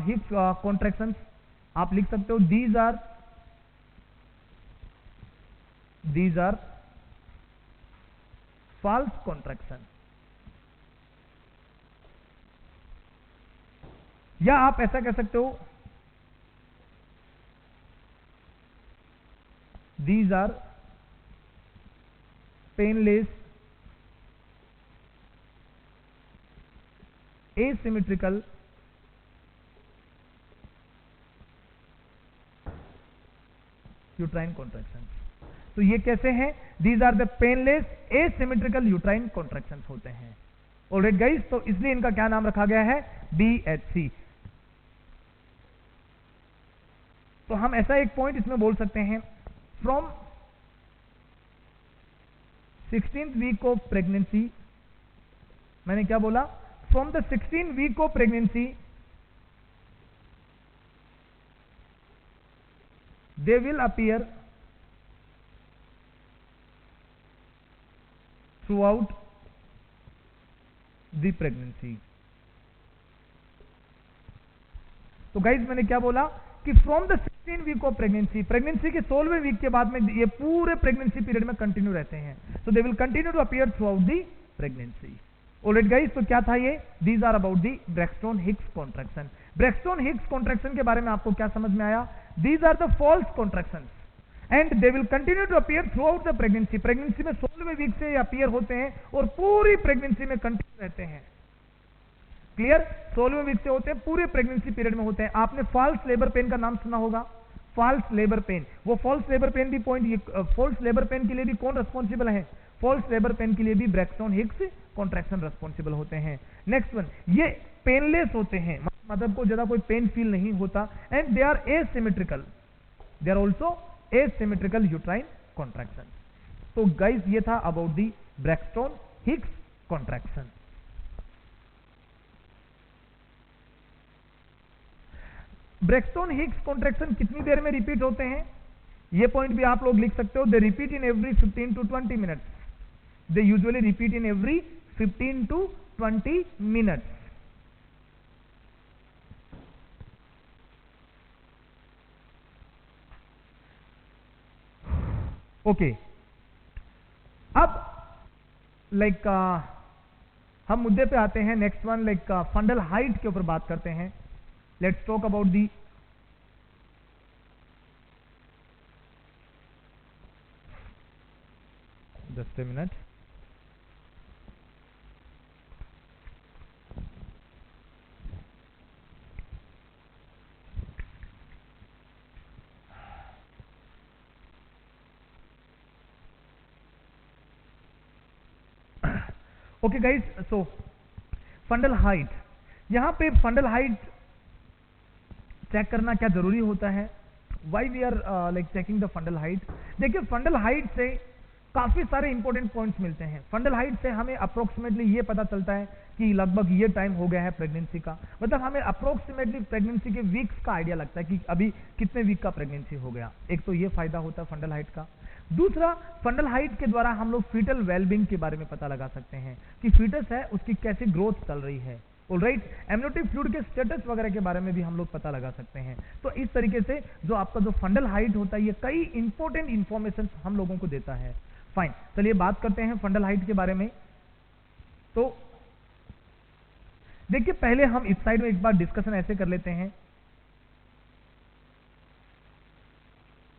हिक्स कॉन्ट्रैक्शंस? आप लिख सकते हो दीज आर फॉल्स कॉन्ट्रैक्शन, या आप ऐसा कह सकते हो these are painless asymmetrical uterine contractions। तो ये कैसे हैं? these are the painless asymmetrical uterine contractions होते हैं। ऑलराइट गाइस, तो इसलिए इनका क्या नाम रखा गया है? BHC। तो हम ऐसा एक पॉइंट इसमें बोल सकते हैं, from 16th week of pregnancy, मैंने क्या बोला? From the 16th week of pregnancy they will appear throughout the pregnancy। तो गाइज मैंने क्या बोला कि from the 16 week of pregnancy, pregnancy के 16वें वीक के बाद में ये पूरे प्रेगनेंसी पीरियड में कंटिन्यू रहते हैं। So they will continue to appear throughout the pregnancy. Alright guys, तो क्या था ये? These are about the Braxton Hicks contraction. Braxton Hicks contraction के बारे में आपको क्या समझ में आया? These are the false contraction and they will continue to appear throughout the pregnancy. Pregnancy में 16वें वीक से अपीयर होते हैं और पूरी प्रेगनेंसी में कंटिन्यू रहते हैं। क्लियर? 16वें वीक से होते हैं, पूरे प्रेगनेंसी पीरियड में होते हैं। आपने फॉल्स लेबर पेन का नाम सुना होगा, फॉल्स लेबर पेन। वो फॉल्स लेबर पेन भी पॉइंट, फॉल्स लेबर पेन के लिए भी कौन रिस्पॉन्सिबल है? फॉल्स लेबर पेन के लिए भी ब्रेक्सटोन हिक्स कॉन्ट्रैक्शन रिस्पॉन्सिबल होते हैं। नेक्स्ट वन, ये पेनलेस होते हैं, मतलब को ज्यादा कोई पेन फील नहीं होता, and they are asymmetrical, they are also asymmetrical uterine contraction. तो गाइस ये था about the Braxton Hicks contraction. Braxton Hicks contraction कितनी देर में रिपीट होते हैं? ये पॉइंट भी आप लोग लिख सकते हो। They repeat in every 15 to 20 minutes. They usually repeat in every 15 to 20 minutes. Okay, अब लाइक हम मुद्दे पे आते हैं। Next one, like fundal height के ऊपर बात करते हैं। Let's talk about the just a minute. Okay guys, so fundal height, यहां पे फंडल हाइट चेक करना क्या जरूरी होता है? Why we are like checking the fundal height? देखिए, फंडल हाइट से काफी सारे इंपॉर्टेंट पॉइंट्स मिलते हैं। फंडल हाइट से हमें अप्रोक्सीमेटली ये पता चलता है कि लगभग ये टाइम हो गया है प्रेगनेंसी का, मतलब हमें अप्रोक्सीमेटली प्रेगनेंसी के वीक्स का आइडिया लगता है कि अभी कितने वीक का प्रेगनेंसी हो गया। एक तो ये फायदा होता है फंडल हाइट का। दूसरा, फंडल हाइट के द्वारा हम लोग फीटल वेलबींग के बारे में पता लगा सकते हैं कि फीटस है उसकी कैसी ग्रोथ चल रही है। ऑलराइट, एमनियोटिक फ्लूइड के स्टेटस वगैरह के बारे में भी हम लोग पता लगा सकते हैं। तो इस तरीके से जो आपका जो फंडल हाइट होता है, ये कई इंपॉर्टेंट इंफॉर्मेशन हम लोगों को देता है। फाइन, चलिए बात करते हैं फंडल हाइट के बारे में। तो देखिए, पहले हम इस साइड में एक बार डिस्कशन ऐसे कर लेते हैं।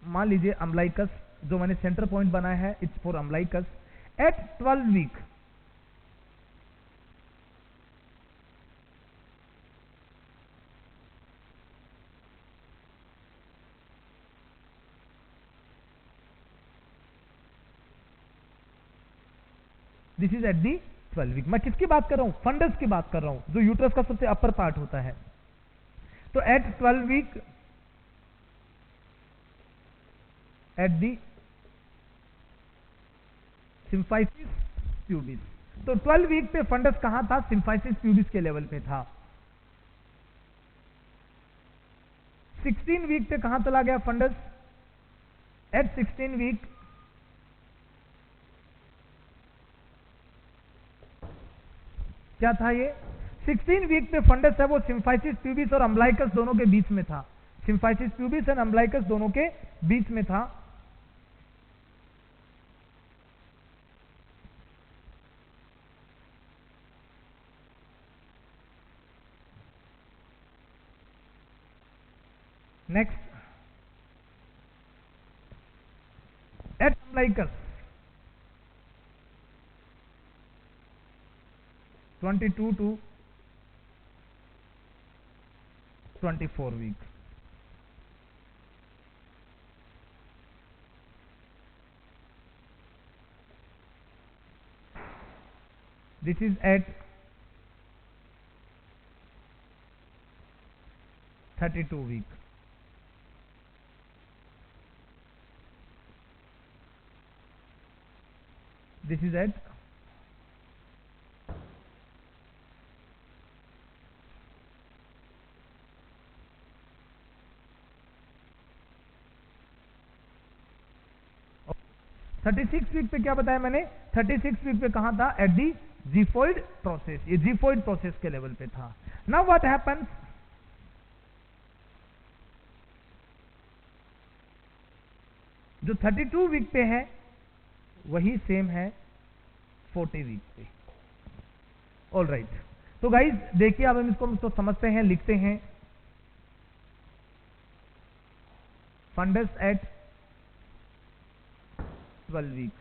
मान लीजिए अम्लाइकस, जो मैंने सेंटर पॉइंट बनाया है, it's for umbilicus at 12 week. This is at the 12 week. मैं किसकी बात कर रहा हूं? फंडस की बात कर रहा हूं, जो यूट्रस का सबसे अपर पार्ट होता है। तो at 12 week, at the symphysis pubis. तो 12 वीक पे फंडस कहां था? सिम्फाइसिस प्यूबिस के लेवल पे था। 16 वीक पे कहां चला गया फंडस? एट 16 वीक क्या था ये? 16 वीक पे फंडस है वो सिम्फाइसिस प्यूबिस और अम्बलाइकस दोनों के बीच में था। सिम्फाइसिस प्यूबिस एंड अम्बलाइकस दोनों के बीच में था। Next, at umbilicus 22 to 24 week. This is at 32 week. This is at 36 week पे क्या बताया मैंने? 36 वीक पे कहां था? At the xiphoid process. ये जीफोइड प्रोसेस के लेवल पे था। नाउ व्हाट हैपेंस, जो 32 वीक पे है वही सेम है 40 वीक पे। ऑल राइट, तो गाइज देखिए अब हम इसको समझते हैं, लिखते हैं। Fundus at 12 week.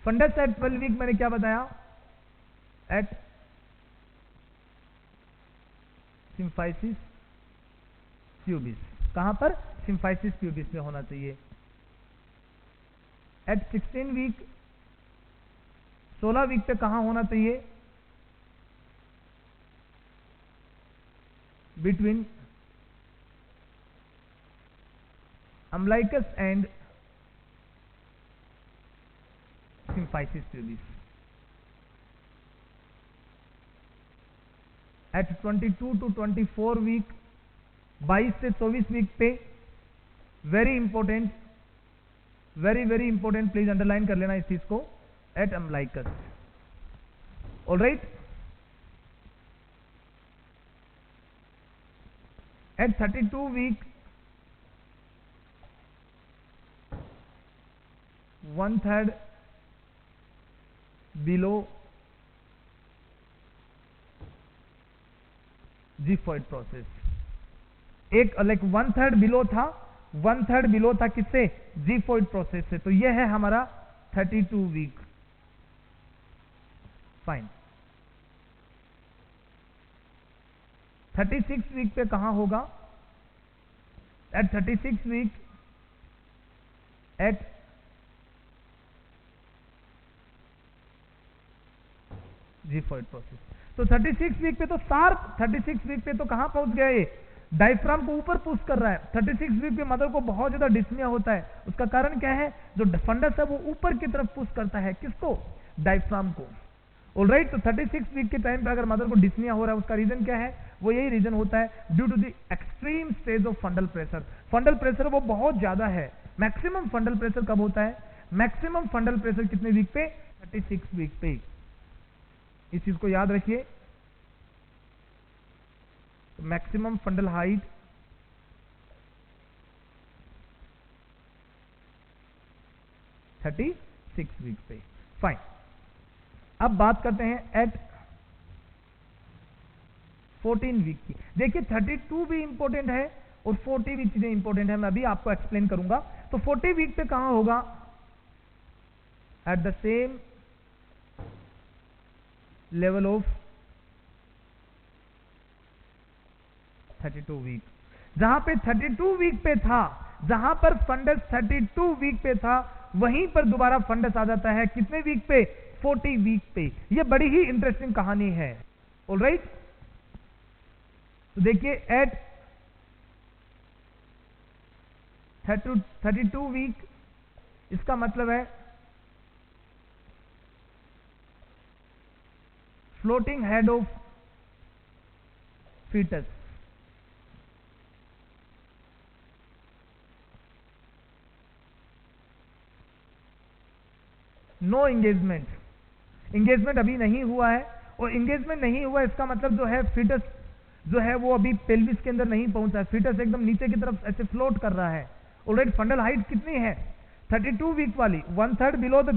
Fundus at 12 week मैंने क्या बताया? At symphysis pubis. कहां पर? सिम्फाइसिस प्यूबिस में होना चाहिए। एट 16 वीक, 16 वीक पे कहां होना चाहिए? Between umbilicus and symphysis pubis. At 22 to 24 week, 22 से 24 वीक पे, very important, very very important, please underline कर लेना इस चीज को, at umbilicus. All right, at 32 week 1/3 below xiphoid process. एक लाइक 1/3 बिलो था, 1/3 बिलो था किससे? जीफॉइड प्रोसेस से। तो यह है हमारा 32 वीक। फाइन। 36 वीक पे कहां होगा? At 36 week at xiphoid process. तो 36 वीक पे तो शार्प, 36 वीक पे तो कहां पहुंच गया? ये डायफ्राम को ऊपर पुश कर रहा है। 36 वीक पे मदर को बहुत ज्यादा डिस्निया होता है। उसका कारण क्या है? जो फंडस है वो ऊपर की तरफ पुश करता है। किसको? डायफ्राम को। ऑलराइट, तो 36 वीक के टाइम पे अगर मदर को डिस्निया हो रहा है, उसका रीजन क्या है? वो यही रीजन होता है, due to the extreme stage of fundal pressure. Fundal pressure वो बहुत ज्यादा है। मैक्सिमम फंडल प्रेशर कब होता है? मैक्सिमम फंडल प्रेशर कितने वीक पे? 36 वीक पे। इस चीज को याद रखिए। मैक्सिमम फंडल हाइट 36 वीक पे। फाइन, अब बात करते हैं एट 14 वीक की। देखिए 32 भी इंपॉर्टेंट है और 40 भी चीजें इंपॉर्टेंट है, मैं अभी आपको एक्सप्लेन करूंगा। तो 40 वीक पे कहां होगा? At the same level of 32 week. जहां पे 32 वीक पे था, जहां पर फंडस 32 वीक पे था, वहीं पर दोबारा फंडस आ जाता है कितने वीक पे? 40 वीक पे। ये बड़ी ही इंटरेस्टिंग कहानी है। ऑलराइट, तो देखिए एट 32 वीक, इसका मतलब है floating head of foetus. No engagement, engagement अभी नहीं हुआ है और इंगेजमेंट नहीं हुआ, इसका मतलब जो है फीटस जो है वो अभी पेल्विस के अंदर नहीं पहुंचा है, फीटस एकदम नीचे की तरफ ऐसे फ्लोट कर रहा है। ऑलराइट, फंडल हाइट कितनी है 32 वीक वाली, 1/3 बिलो द